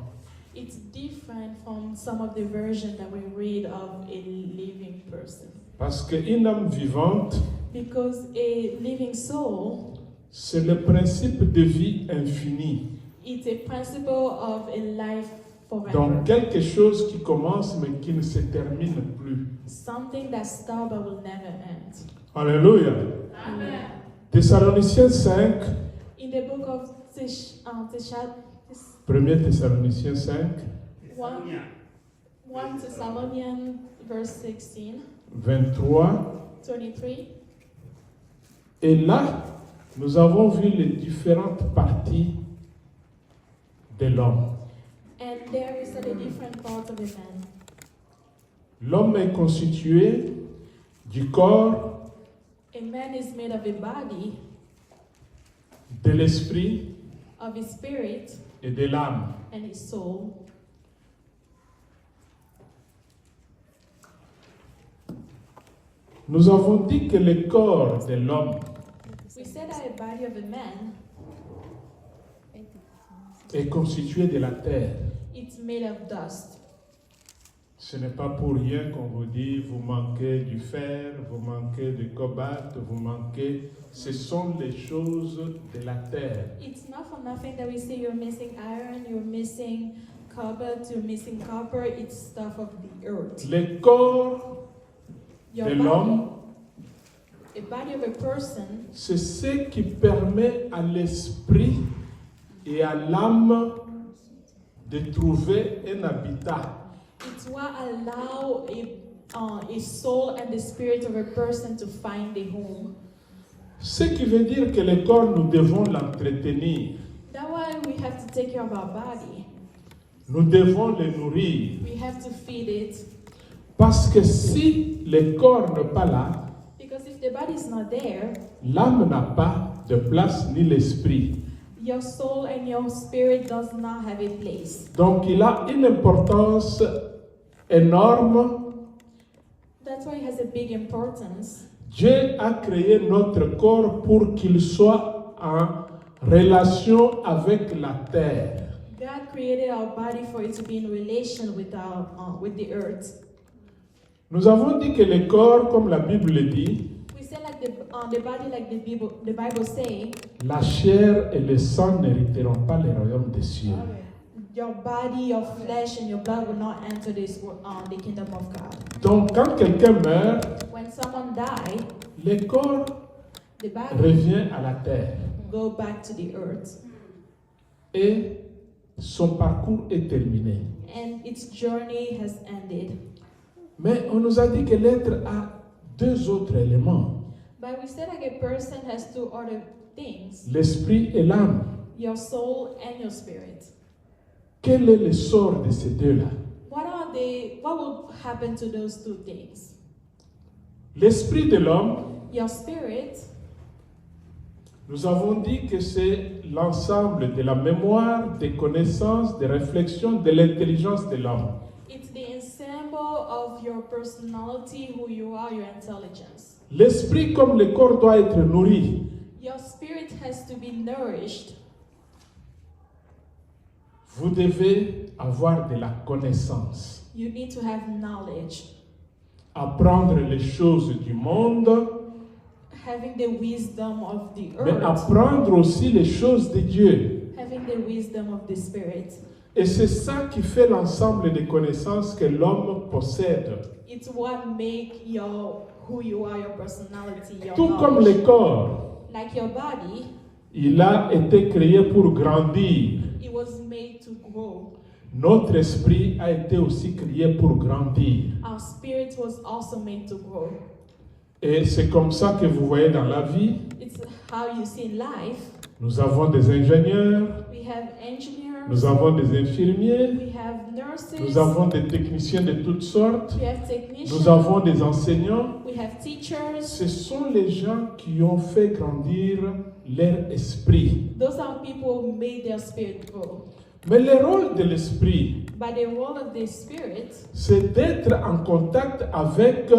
it's different from some of the versions that we read of a living person. Parce qu'une âme vivante, Because a living soul, c'est le principe de vie infinie. it's a principle of a life forever. Donc quelque chose qui commence mais qui ne se termine plus. Something that starts but will never end. Alléluia. Amen. Thessaloniciens 5, In the book of 1 Thessaloniciens 5, 1 Thessalonians verse 16, 23. 23, Et là, nous avons vu les différentes parties de l'homme. and there is a different part of a man. L'homme est constitué du corps, A man is made of a body, de l'esprit of his spirit, et de l'âme. and his soul. Nous avons dit que le corps de l'homme We said that a body of a man, est constitué de la terre. it's made of dust. Ce n'est pas pour rien qu'on vous dit vous manquez du fer, vous manquez du cobalt, vous manquez. Ce sont les choses de la terre. It's not for nothing that we say you're missing iron, you're missing cobalt, you're missing copper. It's stuff of the earth. Le corps Your de body, l'homme, a body of a person, c'est ce qui permet à l'esprit et à l'âme de trouver un habitat. it's what allow a soul and the spirit of a person to find a home. Ce qui veut dire que le corps, nous devons l'entretenir. That's why we have to take care of our body. Nous devons le nourrir. We have to feed it. Parce que si le corps n'est pas là, Because if the body is not there, l'âme n'a pas de place ni l'esprit. your soul and your spirit does not have a place. Donc il a une importance énorme. That's why it has a big importance. Dieu a créé notre corps pour qu'il soit en relation avec la terre. God created our body for it to be in relation with with the earth. Nous avons dit que le corps, comme la Bible dit, We say like the body, like the Bible say, la chair et le sang n'hériteront pas le royaume des cieux. your body, your flesh, and your blood will not enter the kingdom of God. Donc quand quelqu'un meurt, When someone dies, le corps the body revient à la terre go back to the earth, et son parcours est terminé. and its journey has ended. Mais on nous a dit que l'être a deux autres éléments, But we said like a person has two other things: l'esprit et l'âme. your soul and your spirit. Quel est le sort de ces deux-là? What will happen to those two things? L'esprit de l'homme Your spirit Nous avons dit que c'est l'ensemble de la mémoire, des connaissances, des réflexions, de l'intelligence de l'homme. It's the ensemble of your personality, who you are, your intelligence. L'esprit comme le corps doit être nourri. Your spirit has to be nourished. Vous devez avoir de la connaissance. You need to have knowledge. Apprendre les choses du monde, Having the wisdom of the mais earth. apprendre aussi les choses de Dieu. Having the wisdom of the spirit. Et c'est ça qui fait l'ensemble des connaissances que l'homme possède. It's what make who you are, your personality, your Tout comme knowledge. le corps, Like your body, il a été créé pour grandir. it was made to grow. Notre esprit a été aussi créé pour grandir. Our spirit was also made to grow. Et c'est comme ça que vous voyez dans la vie, It's how you see in life. nous avons des ingénieurs, We have engineers, nous avons des infirmiers, we have nurses, nous avons des techniciens de toutes sortes, we have technicians, nous avons des enseignants. we have teachers. Ce sont les gens qui ont fait grandir leur esprit. Those are people who made their spirit grow. Mais le rôle de l'esprit, But the role of the spirit c'est d'être en contact avec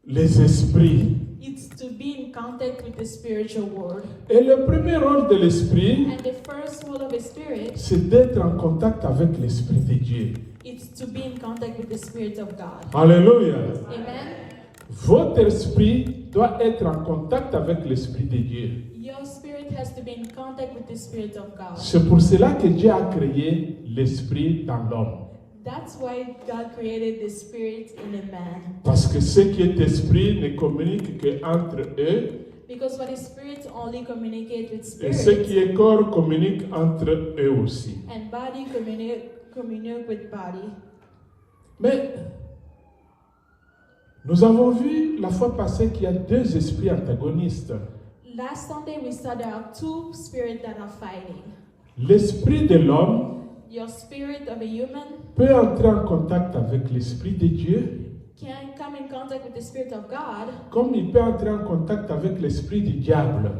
les esprits. is to be in contact with the spiritual world. Et le premier rôle de l'esprit, And the first role of a spirit c'est d'être en contact avec l'esprit de Dieu. is to be in contact with the spirit of God. Alléluia. Amen. Votre esprit doit être en contact avec l'esprit de Dieu. Your spirit has to be in contact with the spirit of God. C'est pour cela que Dieu a créé l'esprit dans l'homme. That's why God created the spirit in a man. Parce que ce qui est esprit ne communique qu'entre eux, Because what is spirit only communicate with et ce qui spirit, est corps communique entre eux aussi. and body communicate with body. Mais nous avons vu la fois passée qu'il y a deux esprits antagonistes. Last Sunday we saw there are two spirits that are fighting. L'esprit de l'homme Your spirit of a human peut entrer en contact avec l'esprit de Dieu, can come in contact with the spirit of God, comme il peut entrer en contact avec l'esprit du diable.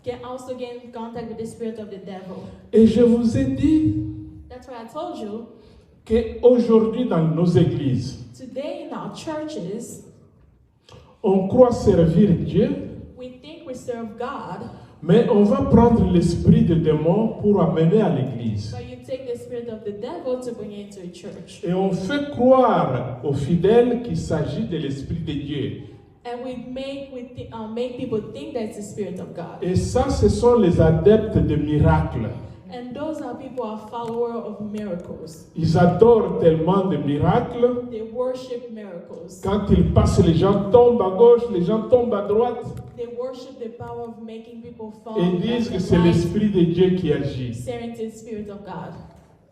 can also get in contact with the spirit of the devil. Et je vous ai dit That's why I told you, qu'aujourd'hui dans nos églises, today in our churches, on croit servir Dieu, we think we serve God, mais on va prendre l'esprit de démon pour amener à l'église. but you take the spirit of the devil to bring it into a church. Et on fait croire aux fidèles qu'il s'agit de l'esprit de Dieu. And we make people think that it's the spirit of God. Et ça, ce sont les adeptes de miracles. And those are people who are followers of miracles. Ils adorent tellement de miracles. They worship miracles. Quand ils passent, les gens tombent à gauche, les gens tombent à droite. They worship the power of making people fall. Et disent que left c'est and right, l'esprit de Dieu qui agit. saying it's the spirit of God.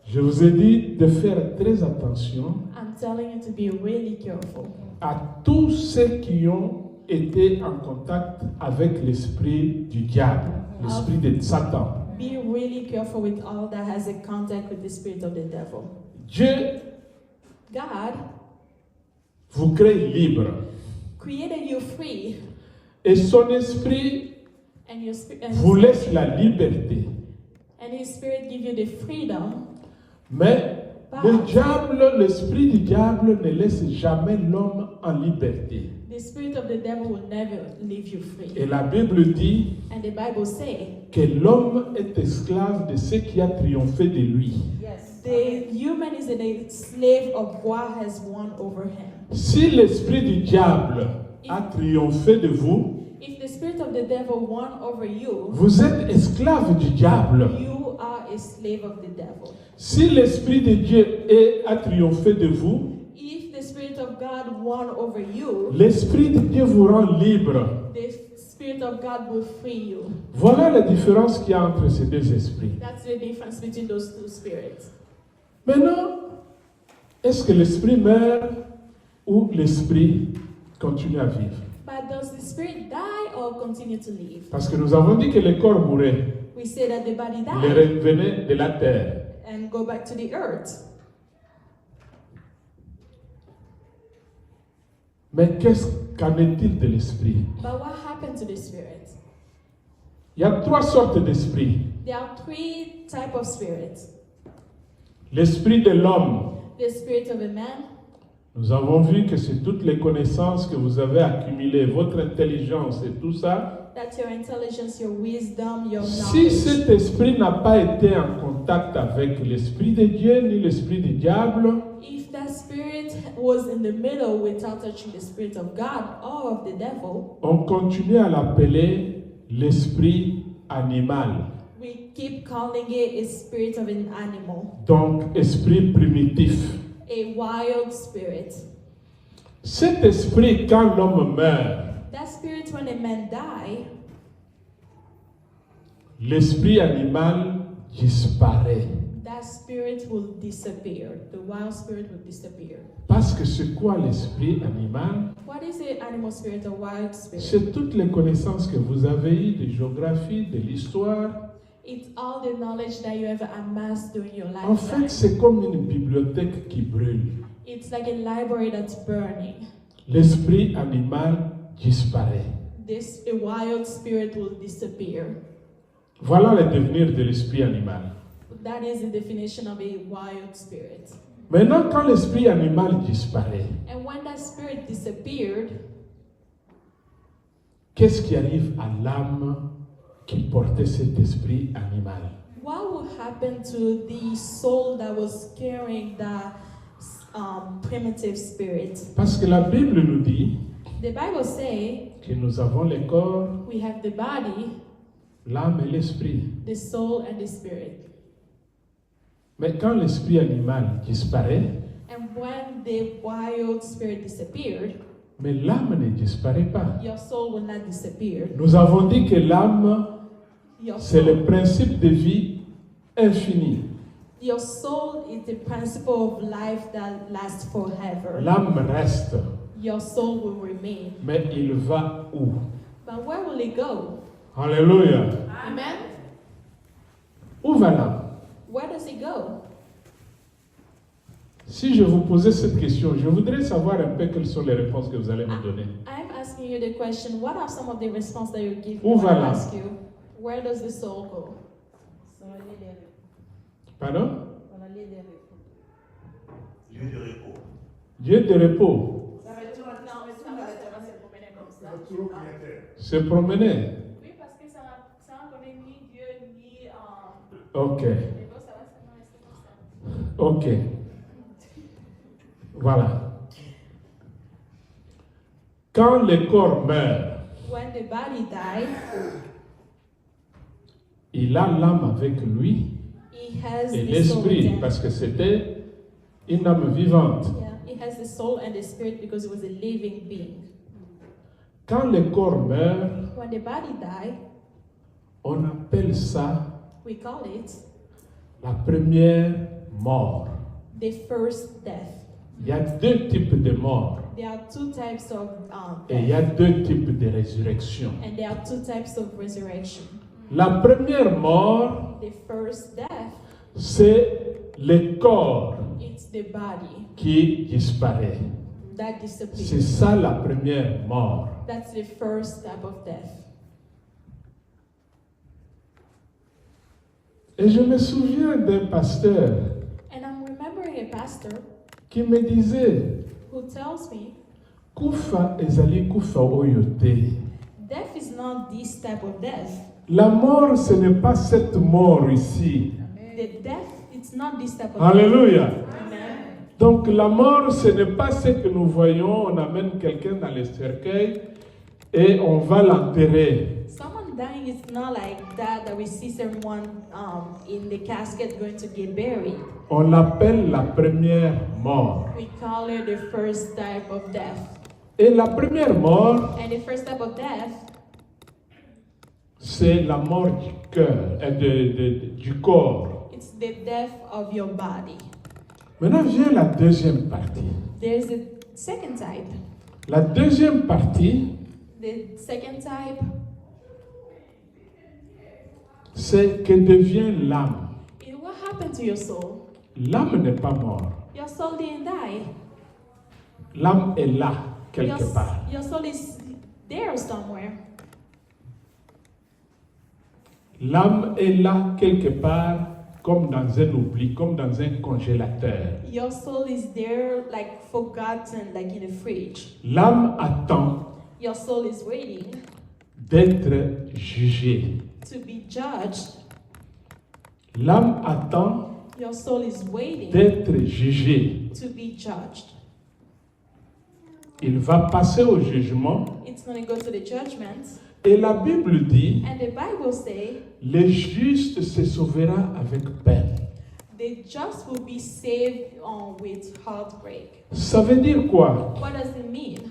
Je vous ai dit de faire très attention I'm telling you to be really careful. à tous ceux qui ont été en contact avec l'esprit du diable, l'esprit de Satan. Be really careful with all that has a contact with the spirit of the devil. Dieu God vous crée libre created you free, et son esprit and your spirit vous laisse la liberté. and his spirit give you the freedom. Mais le diable, l'esprit du diable ne laisse jamais l'homme en liberté. The spirit of the devil will never leave you Et free. la Bible dit And the Bible say que l'homme est esclave de ce qui a triomphé de lui. the human is a slave of what has won over him. Si l'esprit du diable a triomphé de vous, If the spirit of the devil won over you, vous êtes esclave du diable. you are a slave of the devil. Si l'esprit de Dieu a triomphé de vous, If the spirit of God won over you, l'esprit de Dieu vous rend libre. the spirit of God will free you. Voilà la différence qu'il y a entre ces deux esprits. That's the difference between those two spirits. Maintenant, est-ce que l'esprit meurt ou l'esprit continue à vivre? But does the spirit die or continue to live? Parce que nous avons dit que le corps mourait, We say that the body il died revenait de la terre. and go back to the earth. Mais qu'en est-il de l'esprit? But what happened to the spirit? Il y a 3 sortes d'esprits. There are 3 types of spirits. L'esprit de l'homme. The spirit of a man. Nous avons vu que c'est toutes les connaissances que vous avez accumulées, votre intelligence et tout ça. That's your intelligence, your wisdom, your Si knowledge. cet esprit n'a pas été en contact avec l'esprit de Dieu ni l'esprit du diable, If that spirit was in the middle without touching the spirit of God or of the devil, on continue à l'appeler l'esprit animal. we keep calling it a spirit of an animal, Donc, esprit primitif. a wild spirit. Cet esprit, quand l'homme meurt, That spirit, when a man dies, l'esprit animal disparaît. that spirit will disappear. The wild spirit will disappear. Parce que c'est quoi l'esprit animal? What is the animal spirit or wild spirit? C'est toutes les connaissances que vous avez eues de géographie, de l'histoire. It's all the knowledge that you ever amassed during your En fait, lifetime. c'est comme une bibliothèque qui brûle. It's like a library that's burning. L'esprit animal disparaît. A wild spirit will disappear. Voilà le devenir de l'esprit animal. That is the definition of a wild spirit. Maintenant, quand l'esprit animal disparaît, And when that spirit disappeared, qu'est-ce qui arrive à l'âme qui portait cet esprit animal? what will happen to the soul that was carrying the primitive spirit? Parce que la Bible nous dit The Bible says que nous avons le corps, we have the body, l'âme et l'esprit. the soul, and the spirit. Mais quand l'esprit animal disparaît, And when the wild spirit disappeared, mais l'âme ne disparaît pas. your soul will not disappear. Nous avons dit que l'âme, Your c'est soul, le principe de vie infini. your soul is the principle of life that lasts forever. L'âme reste, Your soul will remain. mais il va où? But where will it go? Alléluia. Amen? Où va l'âme? Where does it go? Si je vous posais cette question, je voudrais savoir un peu quelles sont les réponses que vous allez me donner. I'm asking you the question, what are some of the responses that you give me Où when va I l'âme? ask you, where does the soul go? Pardon? Lieu de repos. Dieu de repos. Se promener. Oui, parce que ça ne connaît ni Dieu ni... Ok. Ok. Voilà. Quand le corps meurt, When the body dies, il a l'âme avec lui he has et the soul with l'esprit, him. parce que c'était une âme vivante. Yeah, he has the soul and the spirit because it was a living being. Quand le corps meurt, When the body dies, on appelle ça we call it la première mort. the first death. Il y a 2 types de morts There are 2 types of et il y a 2 types de résurrection. and there are 2 types of resurrection. La première mort, The first death, c'est le corps it's the body qui disparaît. that C'est disappears. ça la première mort. That's the first type of death. Et je me souviens d'un pasteur And I'm remembering a pastor qui me disait, who tells me Kufa ezali kufa oyo te. death is not this type of death. La mort, ce n'est pas cette mort ici. The death, it's not this type of Alléluia. death. Amen. Donc la mort, ce n'est pas ce que nous voyons. On amène quelqu'un dans le cercueil et on va l'enterrer. Someone dying is not like that we see someone in the casket going to get buried. On l'appelle la première mort. We call it the first type of death. Et la première mort, And the first type of death, c'est la mort du cœur, du corps. it's the death of your body. Maintenant vient la deuxième partie. There's a second type. La deuxième partie, The second type, c'est que devient l'âme. is what happened to your soul. L'âme n'est pas morte. Your soul didn't die. L'âme est là, quelque part. Your soul is there somewhere. L'âme est là quelque part comme dans un oubli, comme dans un congélateur. Your soul is there like forgotten, like in a fridge. L'âme attend Your soul is waiting d'être jugée. to be judged. L'âme attend Your soul is waiting d'être jugée. to be judged. Il va passer au jugement It's going to go to the judgment. et la Bible dit, And the Bible says le juste se sauvera avec peine. the just will be saved with heartbreak. Ça veut dire quoi? What does it mean?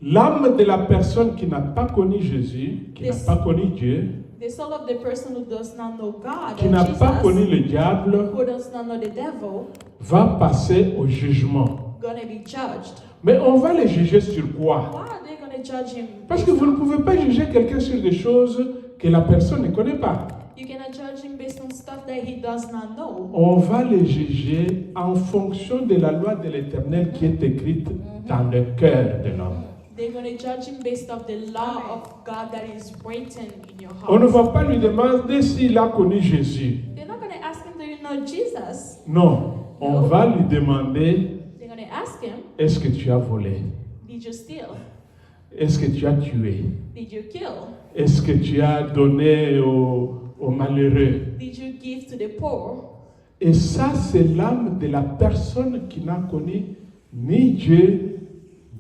L'âme de la personne qui n'a pas connu Jésus, qui n'a This- pas connu Dieu, The soul of the person who does not know God qui or n'a pas connu Jesus, le diable, who does not know the devil, va passer au jugement. gonna be judged. Mais on va les juger sur quoi? Why are they gonna judge him? Parce que vous ne pouvez pas juger quelqu'un sur des choses que la personne ne connaît pas. You cannot judge him based on stuff that he does not know. On va les juger en fonction de la loi de l'Éternel qui est écrite dans le cœur de l'homme. They're gonna judge him based off the law of God that is written in your On ne heart. va pas lui demander s'il a connu Jésus. They're not gonna ask him, do you know Jesus? Non, on va lui demander, They're gonna ask him, est-ce que tu as volé? did you steal? Est-ce que tu as tué? Did you kill? Est-ce que tu as donné aux malheureux? Did you give to the poor? Et ça, c'est l'âme de la personne qui n'a connu ni Dieu,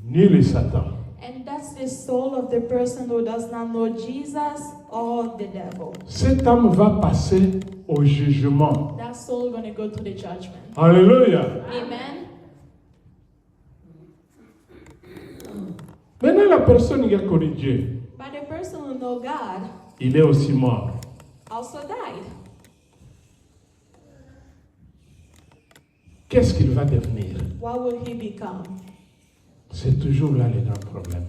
ni le Satan. And that's the soul of the person who does not know Jesus or the devil. Cette âme va passer au jugement. That soul gonna go to the judgment. Alléluia. Amen. Maintenant, la personne qui a connu Dieu, But the person who know God il est aussi mort. also died. Qu'est-ce qu'il va devenir? What will he become? C'est toujours là le grand problème.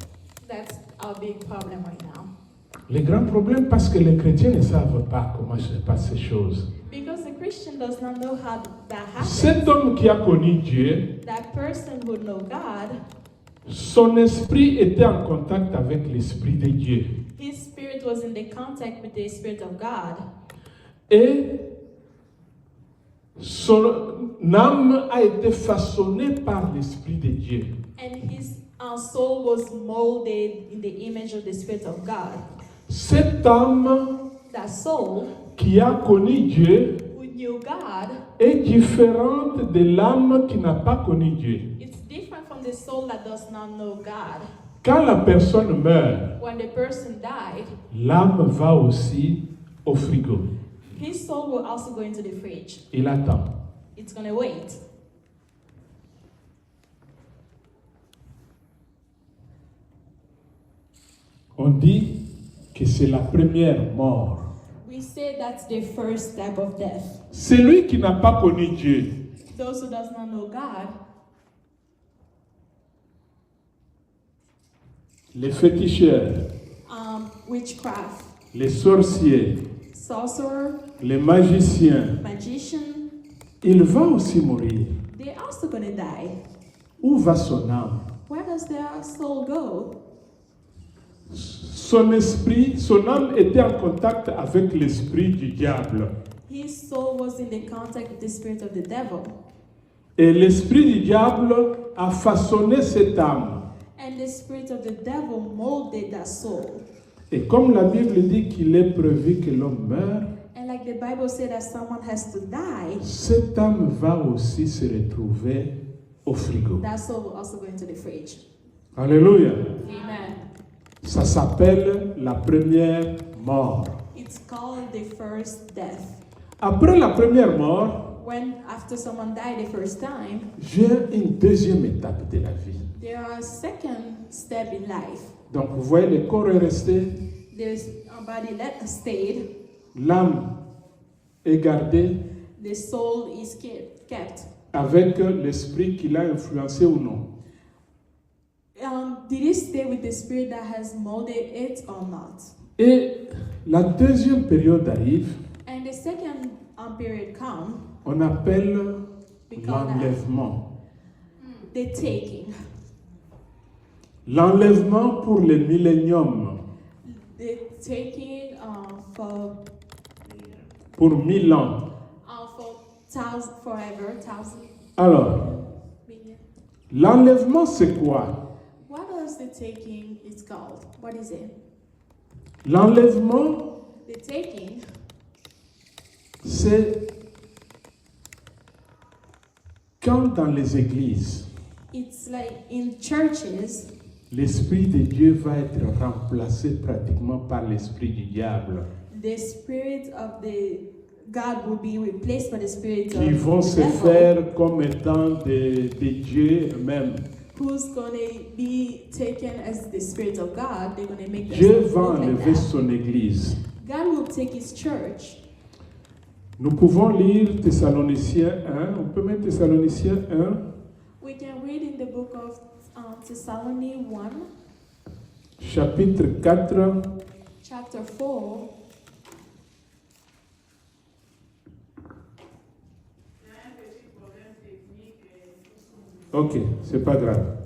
That's our big problem right now. Le grand problème parce que les chrétiens ne savent pas comment se passent ces choses. Because the Christian does not know how that happens. Cet homme qui a connu Dieu, That person who know God, son esprit était en contact avec l'esprit de Dieu. his spirit was in the contact with the Spirit of God. Et son âme a été façonnée par l'esprit de Dieu. And his soul was molded in the image of the Spirit of God. Cette âme That soul qui a connu Dieu who knew God, est différente de l'âme qui n'a pas connu Dieu. it's different from the soul that does not know God. Quand la personne meurt, When the person died, l'âme va aussi au frigo. his soul will also go into the fridge. Il attend. It's going to wait. On dit que c'est la première mort. We say that's the first step of death. Celui qui n'a pas connu Dieu, Those who does not know God, les féticheurs, witchcraft, les sorciers, sorcerer, les magiciens, magician, il va aussi mourir. they're also going to die. Où va son âme? Where does their soul go? Son esprit, son âme était en contact avec l'esprit du diable. His soul was in the contact with the spirit of the devil. Et l'esprit du diable a façonné cette âme. And the spirit of the devil molded that soul. Et comme la Bible dit qu'il est prévu que l'homme meure, And like the Bible said that someone has to die, cette âme va aussi se retrouver au frigo. that soul will also go into the fridge. Alléluia. Amen. Ça s'appelle la première mort. It's called the first death. Après la première mort, When after someone died the first time, vient une deuxième étape de la vie. there are a second step in life. Donc vous voyez, le corps est resté, There's a body that stayed, l'âme est gardée the soul is kept. avec l'esprit qui l'a influencé ou non. Did it stay with the spirit that has molded it or not? Et la deuxième période arrive, And the second period come, on appelle we call that l'enlèvement. the taking. L'enlèvement pour le millénium. The taking pour 1000 ans. for forever, thousand Alors, million. l'enlèvement, c'est quoi? What does the taking is called? What is it? L'enlèvement, The taking c'est quand dans les églises, it's like in churches, l'Esprit de Dieu va être remplacé pratiquement par l'Esprit du diable, the spirit of the God will be replaced by the spirit qui of vont the se devil, faire comme étant des dieux eux-mêmes. who's gonna be taken as the spirit of God. They're gonna make Dieu themselves va look like enlever that. son église. God will take his church. Nous pouvons lire Thessaloniciens 1. On peut mettre Thessaloniciens 1, We can read in the book of Thessalonians 1, chapitre 4, chapter 4. Ok, c'est pas grave.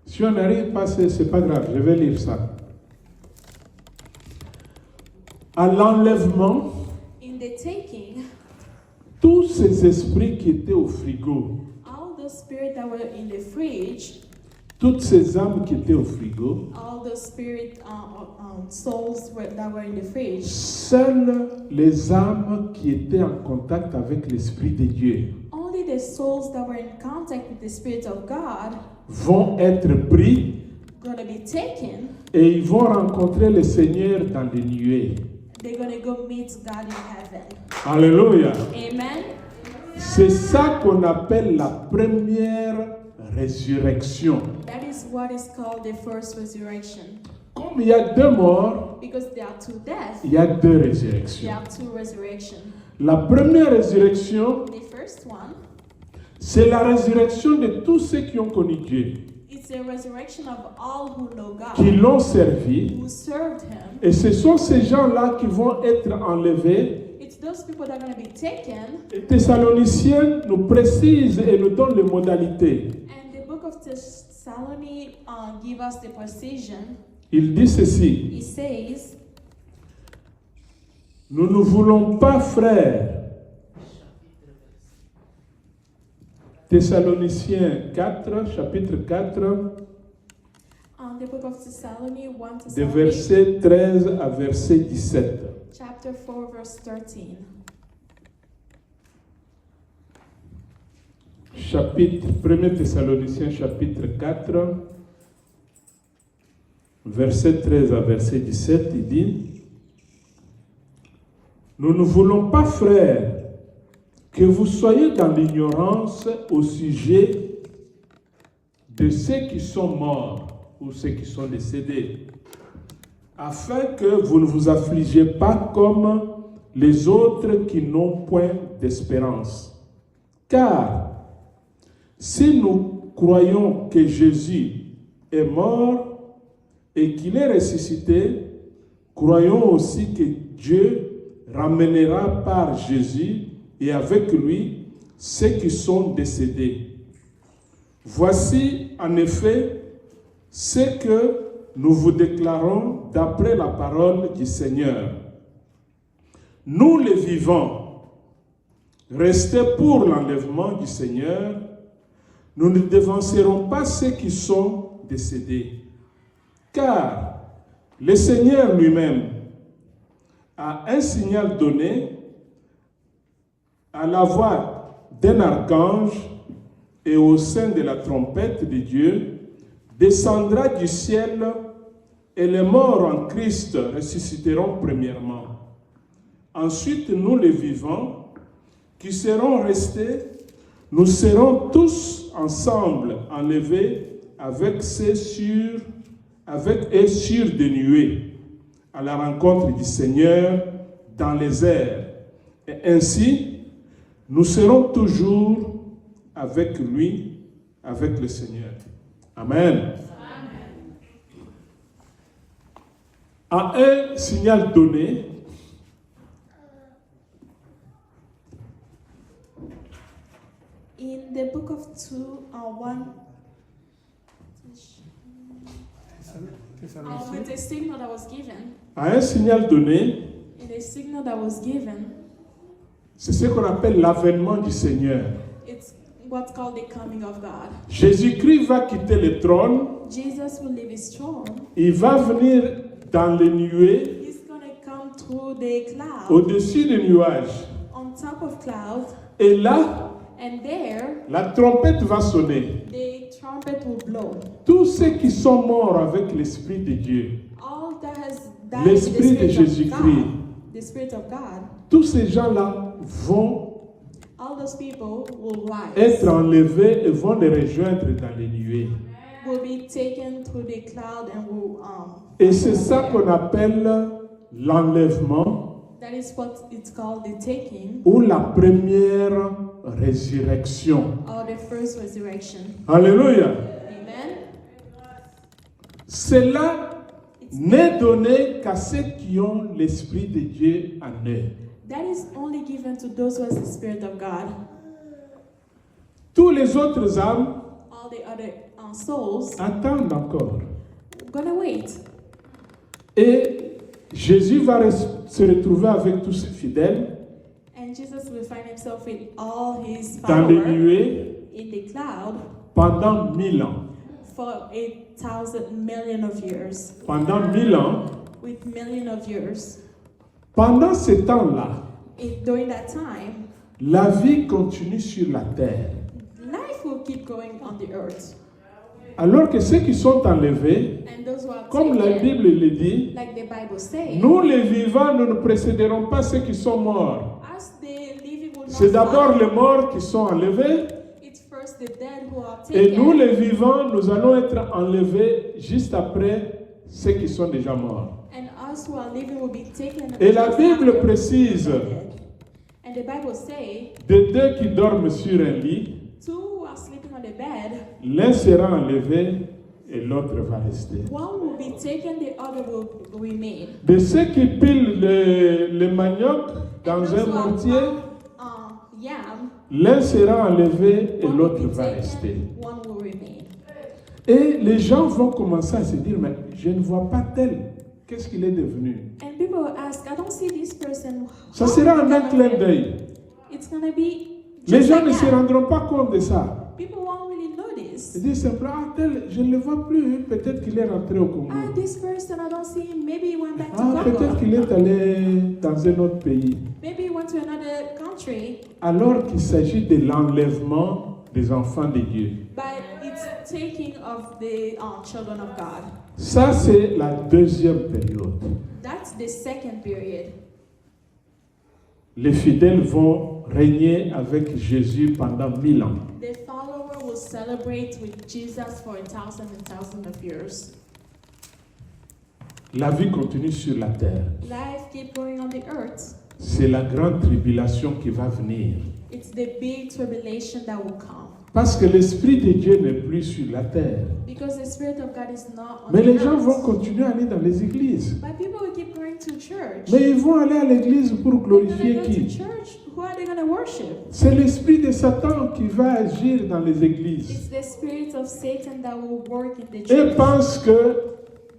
Si on n'arrive pas, c'est pas grave, je vais lire ça. À l'enlèvement, In the taking, tous ces esprits qui étaient au frigo, all the spirits that were in the fridge, toutes ces âmes qui étaient au frigo, all the souls that were in the fridge, seules les âmes qui étaient en contact avec l'Esprit de Dieu only the souls that were in contact with the Spirit of God vont être pris gonna be taken. et ils vont rencontrer le Seigneur dans les nuées. They're gonna go meet God in heaven. Alléluia. Amen. C'est ça qu'on appelle la première résurrection. That is what is called the first resurrection. Comme il y a 2 morts, Because there are 2 deaths, il y a 2 there résurrections. are 2 resurrections. La première résurrection, The first one, c'est la résurrection de tous ceux qui ont connu Dieu, it's a resurrection of all who know qui God, l'ont servi. who served Him. Et ce sont ces gens-là qui vont être enlevés. It's those people that are going to be taken. Et Thessaloniciens nous précise et nous donne les modalités. And the book of Thessalonians give us the precision. Il dit ceci: It says, nous ne voulons pas, frères. Thessaloniciens 4, chapitre 4, the book of Thessalonians 1 de Thessalonians, verset 13 à verset 17. chapter 4, verse 13. Chapitre 1 Thessaloniciens chapitre 4, verset 13 à verset 17, il dit: nous ne voulons pas, frères, que vous soyez dans l'ignorance au sujet de ceux qui sont morts ou ceux qui sont décédés, afin que vous ne vous affligez pas comme les autres qui n'ont point d'espérance. Car si nous croyons que Jésus est mort et qu'il est ressuscité, croyons aussi que Dieu ramènera par Jésus et avec lui ceux qui sont décédés. Voici en effet ce que nous vous déclarons d'après la parole du Seigneur. Nous les vivants, restés pour l'enlèvement du Seigneur, nous ne devancerons pas ceux qui sont décédés. Car le Seigneur lui-même a un signal donné à la voix d'un archange et au sein de la trompette de Dieu, descendra du ciel et les morts en Christ ressusciteront premièrement. Ensuite, nous les vivants, qui serons restés, nous serons tous ensemble enlevés avec eux sur des nuées, à la rencontre du Seigneur dans les airs. Et ainsi, nous serons toujours avec lui, avec le Seigneur. Amen. À un signal donné, the book of 1, with a signal that was given, À un signal donné, in a signal that was given, c'est ce qu'on appelle l'avènement du Seigneur. it's what's called the coming of God. Jésus-Christ va quitter le trône, Jesus will leave his throne. il va venir dans les nuées, He's going to come through the cloud, au-dessus des nuages. on top of clouds, Et là, and there la trompette va sonner. the trumpet will blow. Tous ceux qui sont morts avec l'Esprit de Dieu, All that has died l'Esprit in de the Spirit of Jésus-Christ, God, the Spirit of God, tous ces gens-là vont all those people will rise, être enlevés et vont les rejoindre dans les nuées. will be taken through the cloud and will Et c'est ça qu'on appelle l'enlèvement that is what it's called, the taking ou la première résurrection. or the first resurrection. Alléluia. Amen. Cela n'est donné qu'à ceux qui ont l'Esprit de Dieu en eux. That is only given to those who has the Spirit of God. Tous les autres âmes All the other souls attendent encore. gonna wait. Et Jésus va se retrouver avec tous ses fidèles And Jesus will find himself with all his dans les power nuées in the cloud pendant 1000 ans. for 1,000,000,000 of years. Pendant 1000 ans, With million of years. pendant ce temps-là, During that time, la vie continue sur la terre. life will keep going on the earth. Alors que ceux qui sont enlevés, And those who are comme la taken, Bible le dit, like the Bible says, nous les vivants, nous ne précéderons pas ceux qui sont morts. as the living will not C'est d'abord follow, les morts qui sont enlevés, it's first the dead who are et nous taken, les vivants, nous allons être enlevés juste après ceux qui sont déjà morts. and us who are living will be taken. Et la just Bible after précise, the dead. And the Bible says, de deux qui dorment sur un lit, two who are sleeping on the bed, l'un sera enlevé et l'autre va rester. one will be taken, the other will remain. De ceux qui pilent le manioc dans And those un who are mortier, found, yam, l'un sera enlevé et one will l'autre be va rester. taken, one will remain. Et les gens vont commencer à se dire, mais je ne vois pas tel. Qu'est-ce qu'il est devenu? And people will ask, I don't see this person. Ça How sera is en it un gonna clin be? d'œil. It's going to be Les just gens like ne se that. rendront pas compte de ça. People won't really notice. Ils disent simplement, ah tel, je ne le vois plus. Peut-être qu'il est rentré au Congo. Ah, this person, I don't see him. Maybe he went back to Ah, peut-être Congo. qu'il est allé dans un autre pays. Maybe he went to another country. Alors qu'il s'agit de l'enlèvement des enfants de Dieu. But it's taking of the children of God. Ça, c'est la deuxième période. That's the second period. Les fidèles vont régner avec Jésus pendant 1000 ans. The follower will celebrate with Jesus for 1,000 and 1,000 of years. La vie continue sur la terre. Life keep going on the earth. C'est la grande tribulation qui va venir. It's the big tribulation that will come. Parce que l'Esprit de Dieu n'est plus sur la terre. Because the Spirit of God is not on Mais the les gens earth. vont continuer à aller dans les églises. But people will keep going to church. Mais ils vont aller à l'église pour They're glorifier gonna go to qui? church. Who are they going to worship? C'est l'esprit de Satan qui va agir dans les églises. It's the spirit of Satan that will work in the Et church. pensent que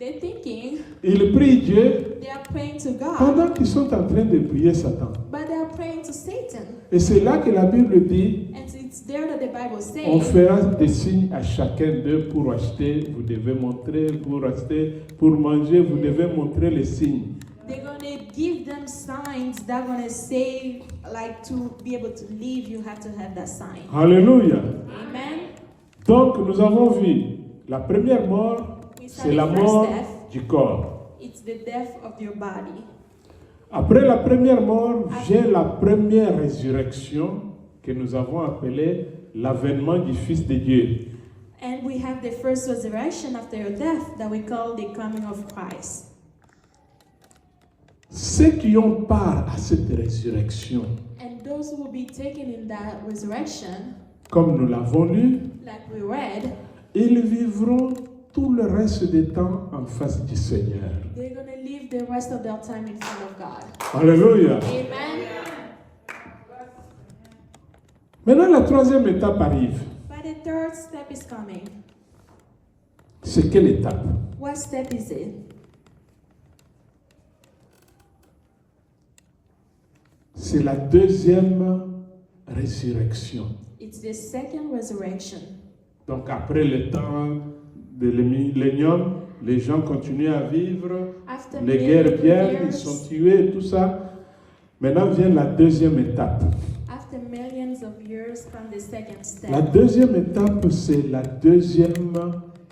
They're thinking ils prient Dieu they are praying to God, pendant qu'ils sont en train de prier Satan. but they are praying to Satan. Et c'est là que la Bible dit, And it's there that the Bible on says, fera des signes à chacun d'eux pour acheter, vous devez montrer, pour acheter, pour manger, vous devez montrer les signes. they're going to give them signs that are going to say, like, to be able to live, you have to have that sign. Alléluia. Amen. Donc nous avons vu la première mort, We saw c'est the la first mort death. du corps. It's the death of your body. Après la première mort, vient la première résurrection que nous avons appelée l'avènement du Fils de Dieu. And we have the first resurrection after your death that we call the coming of Christ. Ceux qui ont part à cette résurrection, And those who will be taken in that resurrection, comme nous l'avons lu, like we read, ils vivront tout le reste du temps en face du Seigneur. they're going to live the rest of their time in front of God. Alléluia. Amen. Maintenant, la troisième étape arrive. But the third step is coming. C'est quelle étape? What step is it? C'est la deuxième résurrection. It's the second resurrection. Donc après le temps de millénium, les gens continuent à vivre, After les guerres viennent, ils years, sont tués, tout ça. Maintenant vient la deuxième étape. after millions of years come the second step. La deuxième étape, c'est la deuxième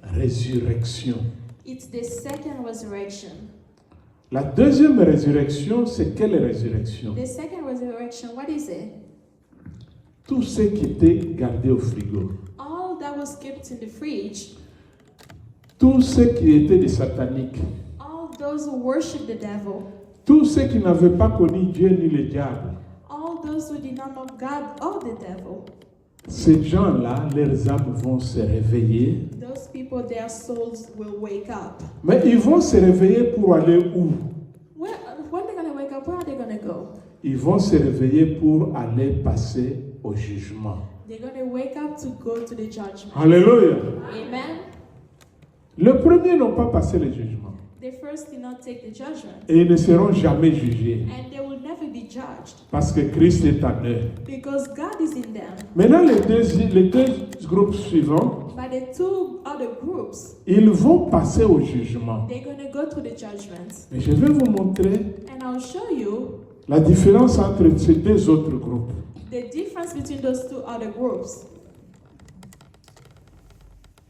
résurrection. It's the second resurrection. La deuxième résurrection, c'est quelle résurrection? The second resurrection, what is it? Tout ce qui était gardé au frigo, All that was kept in the fridge, tout ce qui était des sataniques, all those who worship the devil, tous ceux qui n'avaient pas connu Dieu ni le diable, all those who did not know God or the devil, ces gens-là, leurs âmes vont se réveiller. those people, their souls will wake up. Mais ils vont se réveiller pour aller où? When they're going to wake up, where are they going to go? Ils vont se réveiller pour aller passer au jugement. They're going to wake up to go to the judgment. Alléluia. Amen. Le premier n'ont pas passé le jugement. The first did not take the judgment, Et ils ne seront jamais jugés. and they will never be judged Parce que Christ est en eux. because God is in them. Maintenant, les deux groupes suivants, But the two other groups, ils vont passer au jugement. they're going to go to the judgment. Et je vais vous montrer And I'll show you la différence entre ces deux autres groupes. the difference between those two other groups.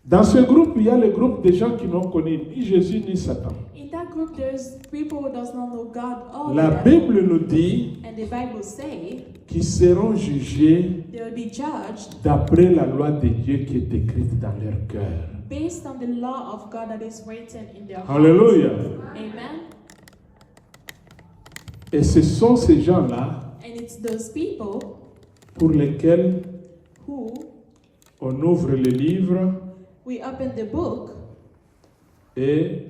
Dans ce groupe, il y a le groupe des gens qui n'ont connu ni Jésus ni Satan. In that group, there's people who does not know God or La the devil. Bible nous dit And the Bible say qu'ils seront jugés they will be judged d'après la loi de Dieu qui est écrite dans leur cœur. based on the law of God that is written in their hearts. Alléluia. Amen. Et ce sont ces gens-là And it's those people pour lesquels who on ouvre le livre we open the book et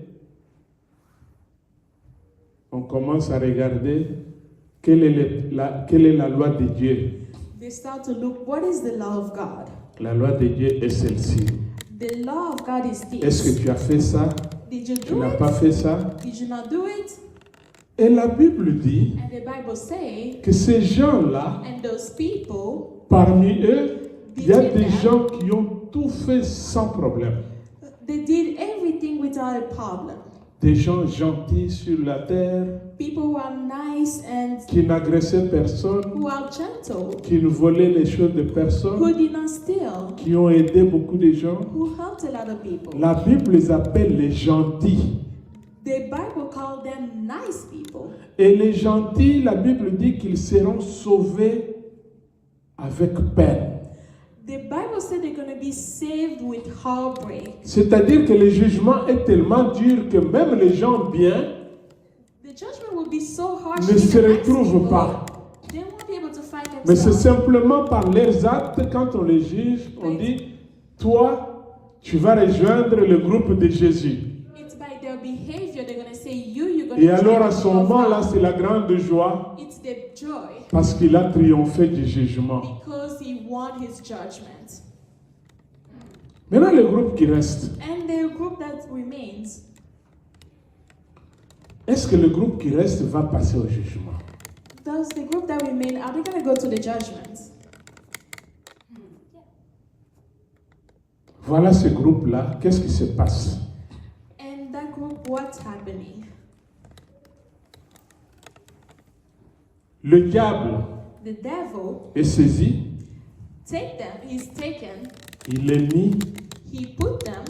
on commence à regarder quelle est la loi de Dieu. they start to look, what is the law of God? La loi de Dieu est celle-ci. The law of God is Est-ce this. que tu as fait ça? Did you Tu do n'as it? pas fait ça? Did you not do it? Et la Bible dit And the Bible say, que ces gens-là, and those people, parmi eux, il y a between des them, gens qui ont tout fait sans problème. they did everything without a problem. Des gens gentils sur la terre, People who are nice and qui n'agressaient personne, who are gentle, qui ne volaient les choses de personne, who did not steal, qui ont aidé beaucoup de gens. who helped a lot of people. La Bible les appelle les gentils. The Bible called them nice people. Et les gentils, la Bible dit qu'ils seront sauvés avec peine. The Bible said they're going to be saved with heartbreak. C'est-à-dire que le jugement est tellement dur que même les gens bien The judgment will be so harsh. ne se even nice retrouvent people, pas. they won't be able to find Mais c'est themselves. simplement par leurs actes, quand on les juge, on dit, toi, tu vas rejoindre le groupe de Jésus. It's by their behavior they're going to say you're going Et to alors à ce moment-là, c'est la grande joie It's the joy parce qu'il a triomphé du jugement. because he won his judgment. Maintenant, le groupe qui reste, And the group that remains, est-ce que le groupe qui reste va passer au jugement? does the group that remain, are they going to go to the judgment? Voilà ce groupe-là, qu'est-ce qui se passe? And that group, what's happening? Le diable The devil est saisi, he's taken, il est mis he put them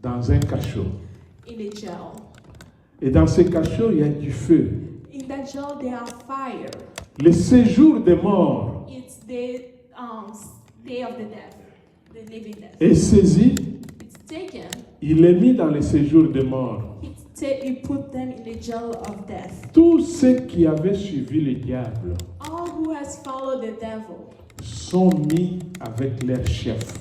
dans un cachot. in a jail. Et dans ce cachot, il y a du feu. In that jail there are fire. Le séjour des morts It's the day of the death, the living death. est saisi, It's taken, il est mis dans le séjour des morts. he put them in the jail of death. Tous ceux qui avaient suivi le diable All who has followed the devil sont mis avec leur chef.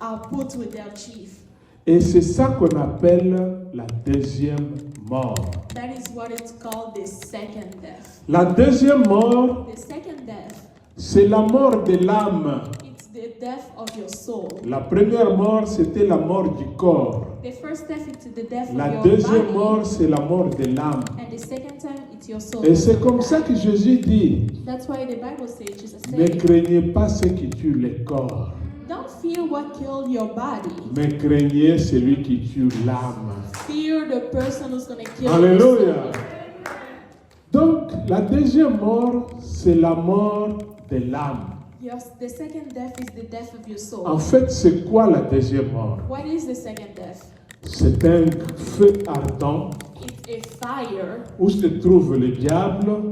are put with their chief. Et c'est ça qu'on appelle la deuxième mort. That is what it's called the second death. La deuxième mort, The second death, c'est la mort de l'âme. It's the death of your soul. La première mort, c'était la mort du corps. The first death is the death La of your deuxième body. mort, c'est la mort de l'âme. And the second time, it's your soul. Et c'est comme ça que Jésus dit, That's why the Bible says, Jesus ne said, craignez pas ceux qui tuent le corps, don't fear what killed your body. mais craignez celui qui tue l'âme. Fear the person who's going to kill your Alléluia. soul. Donc, la deuxième mort, c'est la mort de l'âme. The second death is the death of your soul. En fait, c'est quoi la deuxième mort? What is the second death? C'est un feu ardent It's a fire où se trouve le diable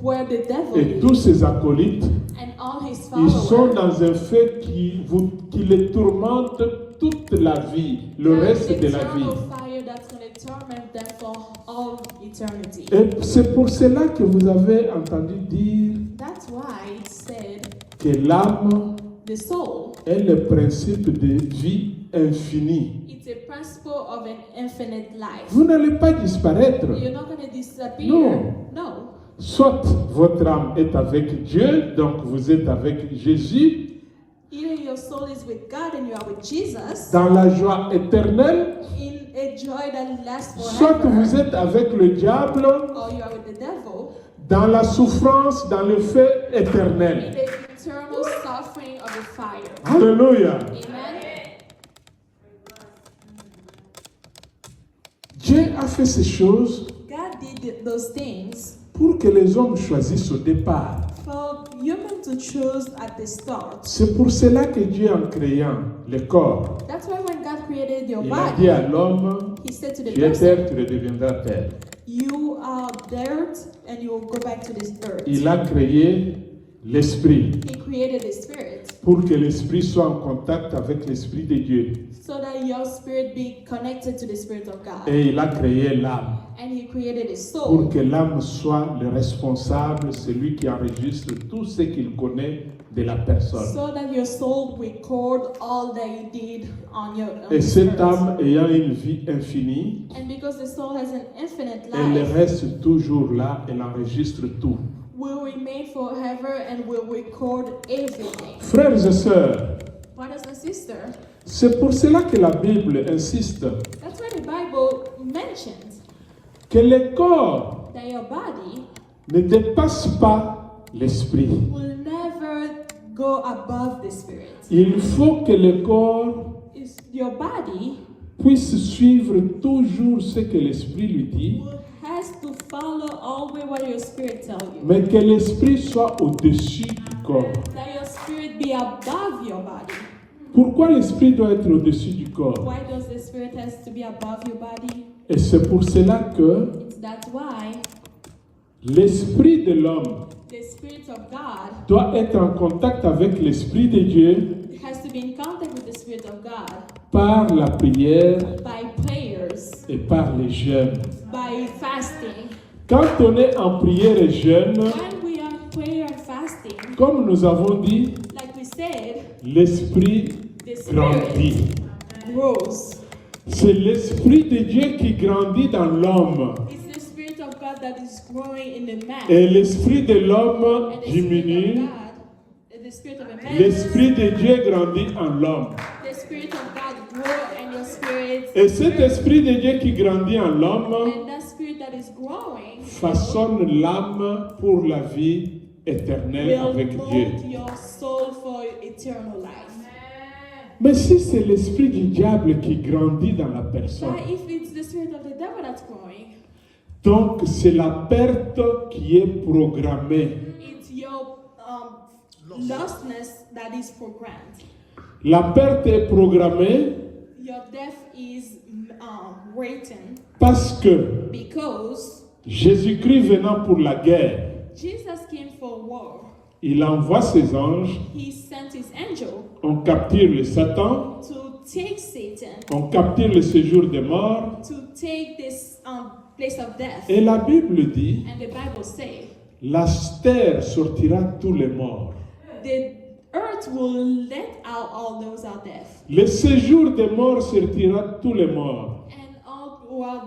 where the devil et is tous ses acolytes. and all his Ils sont followers. dans un feu qui les tourmente toute la vie, le reste de la vie. Fire that's going to torment them for all eternity. Et c'est pour cela que vous avez entendu dire That's why it said que l'âme the soul, est le principe de vie infinie. it's a principle of an infinite life. Vous n'allez pas disparaître. You're not going to disappear. Non. No. Soit votre âme est avec Dieu, donc vous êtes avec Jésus, Either your soul is with God and you are with Jesus dans la joie éternelle, in a joy that lasts soit forever, vous êtes avec le diable or you are with the devil dans la souffrance, dans le feu in éternel. the eternal suffering of the fire. Alléluia. Amen. Dieu a fait ces choses God did those things pour que les hommes choisissent au départ. for humans to choose at the start. C'est pour cela que Dieu, en créant le corps, That's why when God created your il a dit body, à l'homme, He said to the tu es person, terre, tu redeviendras terre. you are dirt and you will go back to this earth. Il a créé l'esprit He created the spirit pour que l'esprit soit en contact avec l'esprit de Dieu. so that your spirit be connected to the spirit of God. Et il a créé l'âme And He created a pour soul que l'âme soit le responsable, celui qui enregistre tout ce qu'il connaît de la personne. so that your soul record all that you did on Et this cette earth. âme ayant une vie infinie, And because the soul has an infinite elle life, reste toujours là, elle enregistre tout. will remain forever and will record everything. Frères et sœurs, Brothers and sisters, c'est pour cela que la Bible insiste that's why the Bible mentions que le corps that your body ne dépasse pas l'esprit. will never go above the spirit. Il faut que le corps It's your body puisse suivre toujours ce que l'esprit lui dit, has to follow all the way what your spirit tells you. mais que l'esprit soit au-dessus du corps. That your spirit be above your body. Pourquoi l'esprit doit être au-dessus du corps? Why does the spirit has to be above your body? Et c'est pour cela que That's why l'esprit de l'homme the spirit of God doit être en contact avec l'esprit de Dieu has to be in contact with the spirit of God par la prière by prayers, et par les jeûnes. by fasting. Quand on est en prière et jeûne, When we are in prayer and fasting, comme nous avons dit, like we said, l'esprit the grandit. spirit grows. C'est l'esprit de Dieu qui grandit dans l'homme. It's the spirit of God that is growing in the man. Et l'esprit de l'homme And the spirit diminue. of God, the spirit of a man, L'esprit de Dieu grandit en l'homme. the spirit of God grow and your spirit. Et cet esprit de Dieu qui grandit en l'homme And that spirit that is growing façonne l'âme pour la vie éternelle will avec Dieu. mold your soul for eternal life. Mais si c'est l'esprit du diable qui grandit dans la personne, But if it's the spirit of the devil that's growing, donc c'est la perte qui est programmée. it's your lostness that is programmed. La perte est programmée Your death is written parce que because Jésus-Christ venant pour la guerre, Jesus came for war. il envoie ses anges, He sent his angel on capture le Satan, to take Satan, on capture le séjour des morts. to take this place of death. Et la Bible dit, And the Bible says, la terre sortira tous les morts. the earth will let out all those out dead. Le séjour des morts sortira tous les morts. And all who are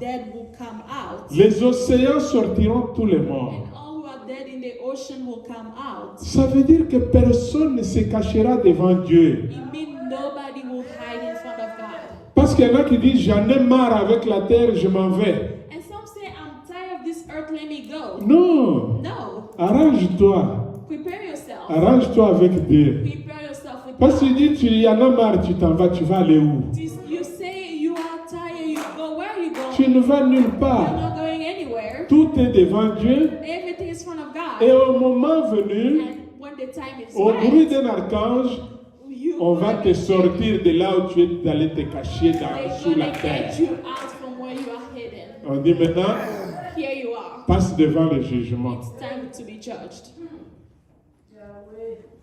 dead will come out. Les océans sortiront tous les morts. And all who are dead in the ocean will come out. Ça veut dire que personne ne se cachera devant Dieu. It means nobody will hide in front of God. Parce qu'il y en a qui disent, j'en ai marre avec la terre, je m'en vais. And some say, I'm tired of this earth, let me go. Non, No. arrange-toi. Prepare yourself. Arrange-toi avec Dieu. Prepare yourself with Parce que God. tu dis, tu y en as marre, tu t'en vas, tu vas aller où? You say you are tired, you go, where are you going? Tu ne vas nulle You're part. not going anywhere. Tout est devant Dieu. Everything is in front of God. Et au moment venu, And when the time is au bruit right, d'un archange, you on va te sortir de là où tu es allé te cacher sous la gonna terre. get you out from where you are hidden. On dit maintenant, Here you are. passe devant le jugement. It's time to be judged.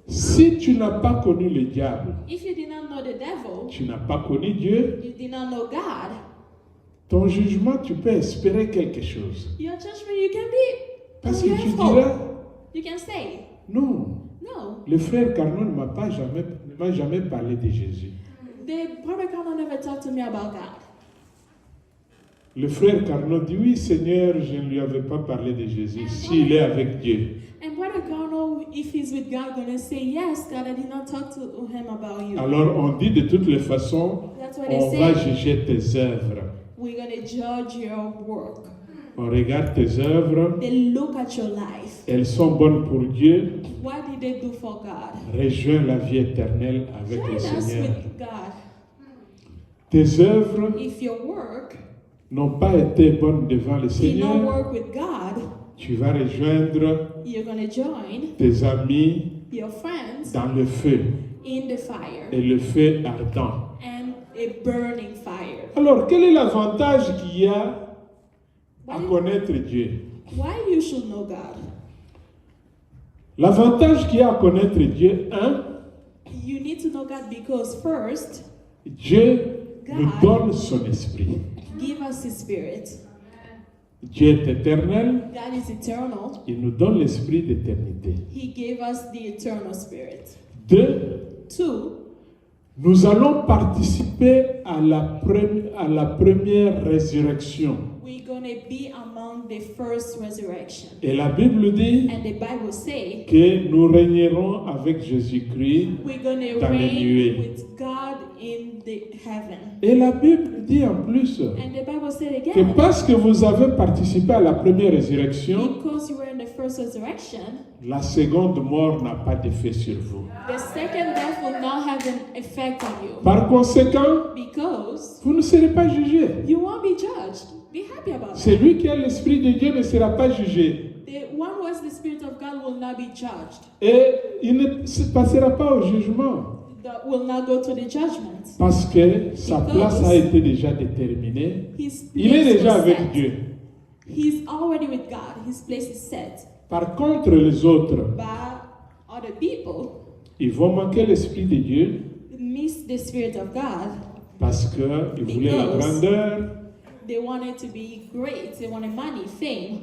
Si tu n'as pas connu le diable, If you did not know the devil, tu n'as pas connu Dieu, you did not know God, ton jugement, tu peux espérer quelque chose. your judgment you can be. Parce you que tu have hope. diras, You can say, non, no. le frère Carnon ne m'a jamais parlé de Jésus. The brother Carnal never talked to me about God. Le frère Carnon dit, oui Seigneur, je ne lui avais pas parlé de Jésus, s'il est avec Dieu. And brother Carnal, if he's with God, gonna say, yes, God, I did not talk to him about you. Alors on dit de toutes les façons, That's what they on va say. juger tes œuvres. We're gonna judge your work. On regarde tes œuvres, They look at your life. elles sont bonnes pour Dieu. What did they do for God? Rejoins la vie éternelle avec Join le us Seigneur. with God. Tes œuvres If your work n'ont pas été bonnes devant le did not Seigneur, work with God, tu vas rejoindre you're gonna join tes amis your friends dans le feu, in the fire et le feu ardent. and a burning fire. Alors, quel est l'avantage qu'il y a à connaître Dieu? Why you should know God? L'avantage qu'il y a à connaître Dieu, You need to know God because first, Dieu nous donne son esprit. give us His Spirit. Dieu est éternel, God is eternal. il nous donne l'esprit d'éternité. He gave us the eternal Spirit. 2, Two, nous allons participer à la première résurrection. we're going to be among the first resurrection. Et la Bible dit And the Bible says que nous régnerons avec Jésus-Christ we're going to dans les reign nuées. with God in the heaven. Et la Bible dit en plus And the Bible said que again, parce que vous avez participé à la première résurrection, because you were in the first resurrection, la seconde mort n'a pas d'effet sur vous. the second death will not have an effect on you. Par conséquent, Because vous ne serez pas jugés. you won't be judged. Be happy about that. Celui qui a l'Esprit de Dieu ne sera pas jugé. The one who has the Spirit of God will not be judged. Et il ne se passera pas au jugement. That will not go to the judgment. Parce que sa place a été déjà déterminée. His Il est place déjà was avec set. Dieu. He's already with God. His place is set. Par contre, les autres, But other people ils vont manquer l'Esprit de Dieu miss the Spirit of God. parce qu'ils voulaient la Because grandeur, they wanted to be great. They wanted money, fame.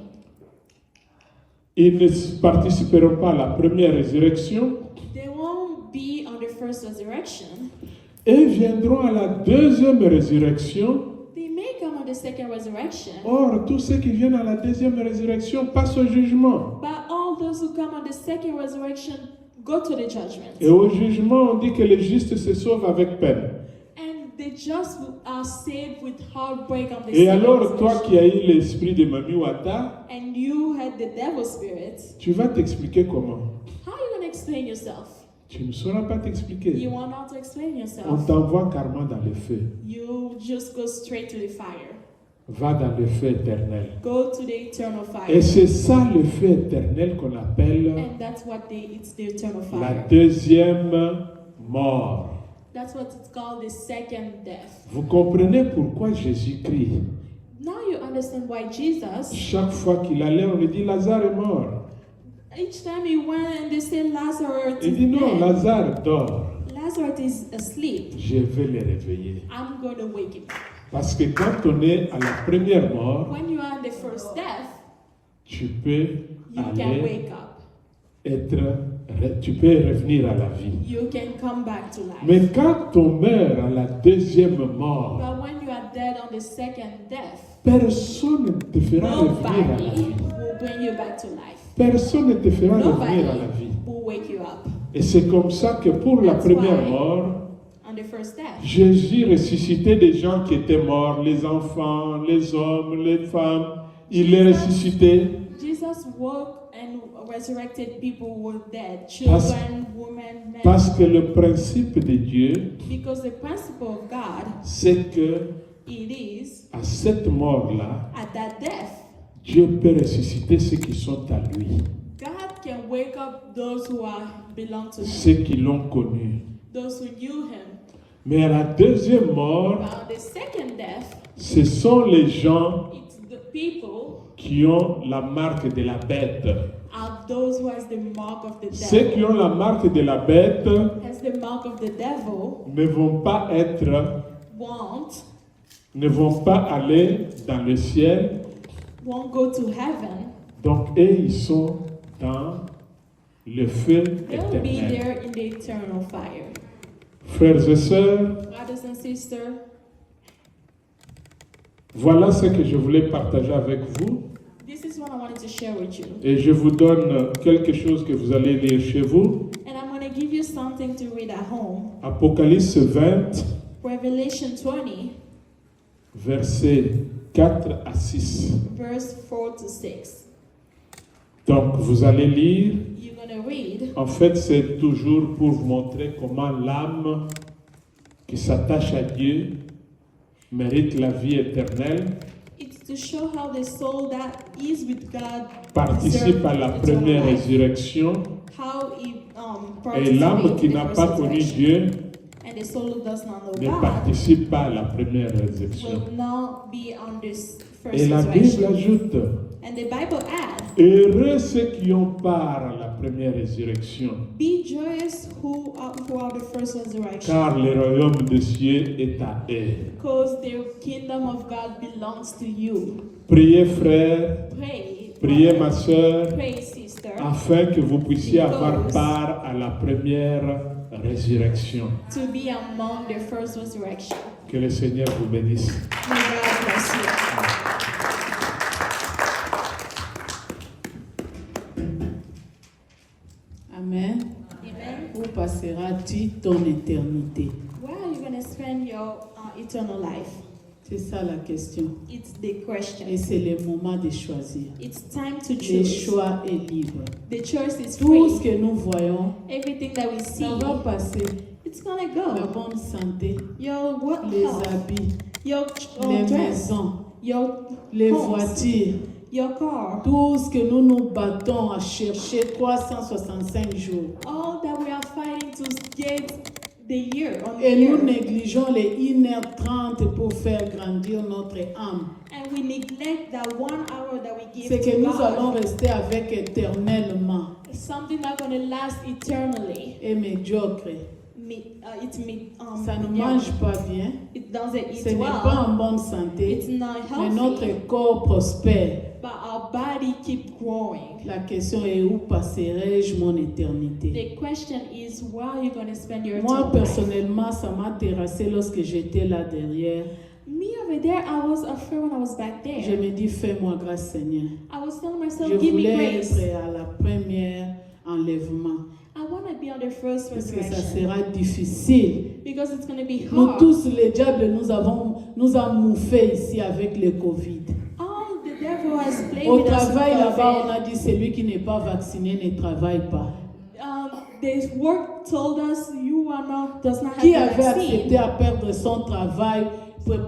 ils ne participeront pas à la première résurrection They won't be on the first resurrection. et viendront à la deuxième résurrection. They may come on the second resurrection. Or, tous ceux qui viennent à la deuxième résurrection passent au jugement. But all those who come on the second resurrection go to the judgment. Et au jugement, on dit que les justes se sauvent avec peine. And the just are saved with heartbreak on the Et second alors, toi resurrection. qui as eu l'esprit de Mami Wata, And you had the devil's spirit. tu vas t'expliquer comment. How are you going to explain yourself? Tu ne sauras pas You t'expliquer. want not to explain On yourself. t'envoie carrément dans le feu. You just go straight to the fire. Va dans le feu éternel. Go to the eternal Et fire. c'est ça le feu éternel qu'on appelle And that's what it's the eternal la fire. deuxième mort. That's what it's called, the second death. Vous comprenez pourquoi Jésus-Christ, Now you understand why Jesus, chaque fois qu'il allait, on lui dit Lazare est mort. each time he went and they said Lazarus Il is dit non, dead. Lazare dort. Lazarus is asleep. Je vais le réveiller. I'm going to wake him. Parce que quand on est à la première mort, When you are in the first death, tu peux you can aller wake up. tu peux revenir à la vie. You can come back to life. Mais quand on meurt à la deuxième mort, But when you are dead on the second death, personne ne te fera revenir à la nobody vie. will bring you back to life. Personne ne te fera Nobody revenir à la vie. will wake you up. Et c'est comme ça que pour la That's première why- mort, On the first death, Jésus ressuscitait des gens qui étaient morts, les enfants, les hommes, les femmes. Il les ressuscitait Jesus woke and resurrected people who were dead, Parce- children, women, men. parce que le principe de Dieu, Because the principle of God, c'est que it is, à cette mort-là, at that death, Dieu peut ressusciter ceux qui sont à lui, God can wake up those who belong to Him, ceux qui l'ont connu. those who knew Him. Mais à la deuxième mort, But the second death, ce sont les gens it's the people qui ont la marque de la bête. are those who has the mark of the Ceux qui devil. ont la marque de la bête Has the mark of the devil, ne vont pas ne vont pas aller dans le ciel. won't go to heaven. Donc, eux, ils sont dans le feu They'll be éternel. there in the eternal fire. Frères et sœurs, Brothers and sisters, voilà ce que je voulais partager avec vous. this is what I wanted to share with you. Et je vous donne quelque chose que vous allez lire chez vous. And I'm going to give you something to read at home. Apocalypse 20, Revelation 20, versets 4 à 6. verse 4 to 6. Donc, vous allez lire. You're going to read. En fait, c'est toujours pour vous montrer comment l'âme qui s'attache à Dieu mérite la vie éternelle, It's to show how the soul that is with God participe à la deserves première eternal life. résurrection, How it et l'âme participates qui in the n'a first pas connu resurrection. Dieu And the soul who does not know ne God participe pas à la première résurrection. will not be on this first Et la Bible resurrection. ajoute, And the Bible adds, heureux ceux qui ont part à la première résurrection, be joyous who are the first resurrection, car le royaume des cieux est à eux. because the kingdom of God belongs to you. Priez frères, Pray, priez brother. ma sœur, Pray, sister, afin que vous puissiez avoir Because- part à la première résurrection. to be among the first resurrection. Que le Seigneur vous bénisse. May God bless you. Amen. Amen. Où passeras-tu ton éternité? Where are you going to spend your eternal life? C'est ça la question. It's the question. Et c'est le moment de choisir. It's time to Le choose. choix est libre. The choice is Tout ce free. que nous voyons, Everything that we see, ça va passer. it's gonna La go. bonne santé, Your what les health, habits, your les dress, maisons, your les homes, voitures, your car, tout ce que nous nous battons à chercher 365 jours. all that we are fighting to get the year on the Et nous year, négligeons les 1h30 pour faire grandir notre âme. and we neglect that 1 hour that we give C'est que to nous allons God. rester avec éternellement Something not gonna last eternally. et médiocre. Ça ne yeah. mange pas bien, It doesn't ce eat n'est well. pas en bonne santé, It's not mais healthy. notre corps prospère. But our body keep growing. La question est où passerai-je mon éternité? The question is, where are you going to spend your Moi, eternal life? personnellement, ça m'a terrassé lorsque j'étais là derrière. Me over there, I was afraid when I was back there. Je me dis, fais-moi grâce, Seigneur. I was telling myself, Je give me voulais grace. être à la première enlèvement. I want to be on the first Parce que ça resurrection. sera difficile. Because it's going to be Nous hard. tous, les diables, nous a mouffé ici avec le Covid. All the devil has played Au with us with travail, là-bas, on COVID. a dit, celui qui n'est pas vacciné ne travaille pas. The work told us does not have Qui the avait accepté vaccine. à perdre son travail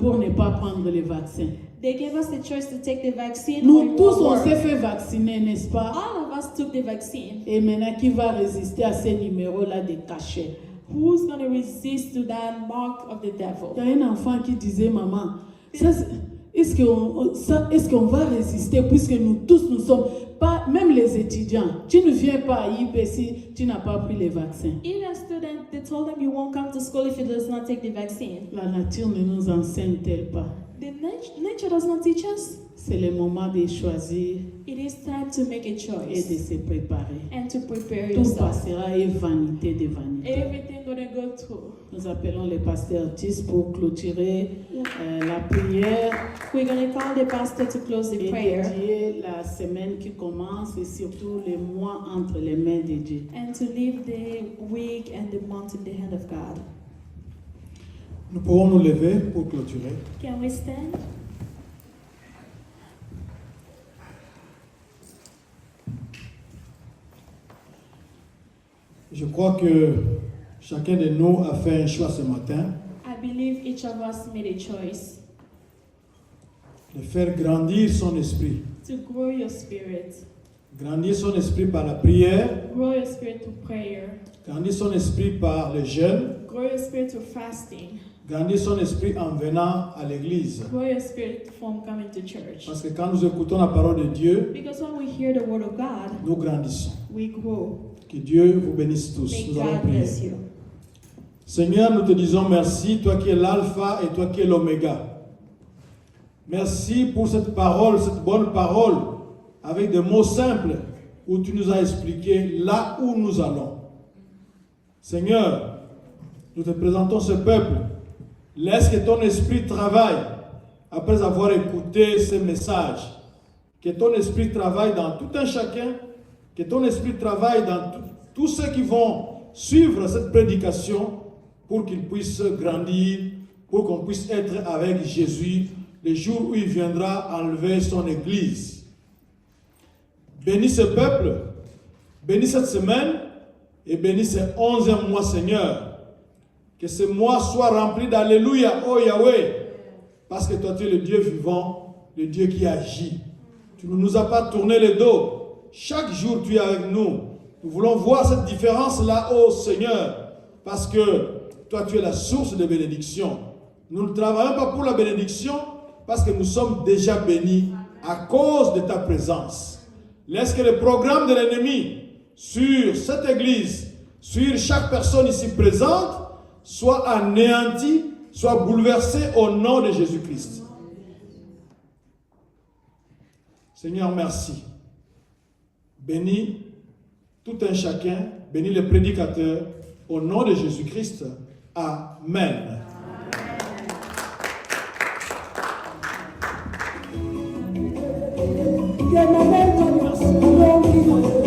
pour ne pas prendre le vaccin? They gave us the choice to take the vaccine or Nous you tous, will on work. s'est fait vacciner, n'est-ce pas? All of us took the vaccine. Et maintenant, qui va résister à ces numéros-là de cachet? Who's going to resist to that mark of the devil? Il y a un enfant qui disait, maman, est-ce qu'on va résister puisque nous tous, nous sommes, pas, même les étudiants, tu ne viens pas à IB si tu n'as pas pris les vaccins. Even students, they told them you won't come to school if you does not take the vaccine. La nature ne nous enseigne-t-elle pas? The nature does not teach us. c'est le moment de choisir It is time to make a et de choice se préparer. and to prepare Tout yourself. passera et vanité de vanité. Everything gonna go through. Nous appelons le pasteur Tis pour clôturer la prière We're gonna call the pastor to close the et prayer dédier la semaine qui commence et surtout les mois entre les mains de Dieu. and to leave the week and the month in the hand of God. Nous pourrons nous lever pour clôturer. Can we stand? Je crois que chacun de nous a fait un choix ce matin I believe each of us made a choice de faire grandir son esprit. to grow your spirit. Grandir son esprit par la prière, Grow your spirit to prayer. grandir son esprit par le jeûne, Grow your spirit to fasting. grandir son esprit en venant à l'église. Grow your spirit from coming to church. Parce que quand nous écoutons la parole de Dieu, Because when we hear the word of God, nous grandissons. we grow. Que Dieu vous bénisse tous. May Nous allons God prier. bless you. Seigneur, nous te disons merci, toi qui es l'alpha et toi qui es l'oméga. Merci pour cette parole, cette bonne parole, avec des mots simples, où tu nous as expliqué là où nous allons. Seigneur, nous te présentons ce peuple. Laisse que ton esprit travaille après avoir écouté ces messages. Que ton esprit travaille dans tout un chacun. Que ton esprit travaille dans tous ceux qui vont suivre cette prédication pour qu'ils puissent grandir, pour qu'on puisse être avec Jésus le jour où il viendra enlever son église. Bénis ce peuple, bénis cette semaine et bénis ce 11e mois, Seigneur. Que ce mois soit rempli d'Alléluia, oh Yahweh, parce que toi tu es le Dieu vivant, le Dieu qui agit. Tu ne nous as pas tourné le dos. Chaque jour tu es avec nous. Nous voulons voir cette différence-là, oh Seigneur, parce que toi tu es la source de bénédiction. Nous ne travaillons pas pour la bénédiction, parce que nous sommes déjà bénis à cause de ta présence. Laisse que le programme de l'ennemi sur cette église, sur chaque personne ici présente, soit anéanti, soit bouleversé au nom de Jésus-Christ. Seigneur, merci. Bénis tout un chacun, bénis les prédicateurs, au nom de Jésus-Christ. Amen. Merci.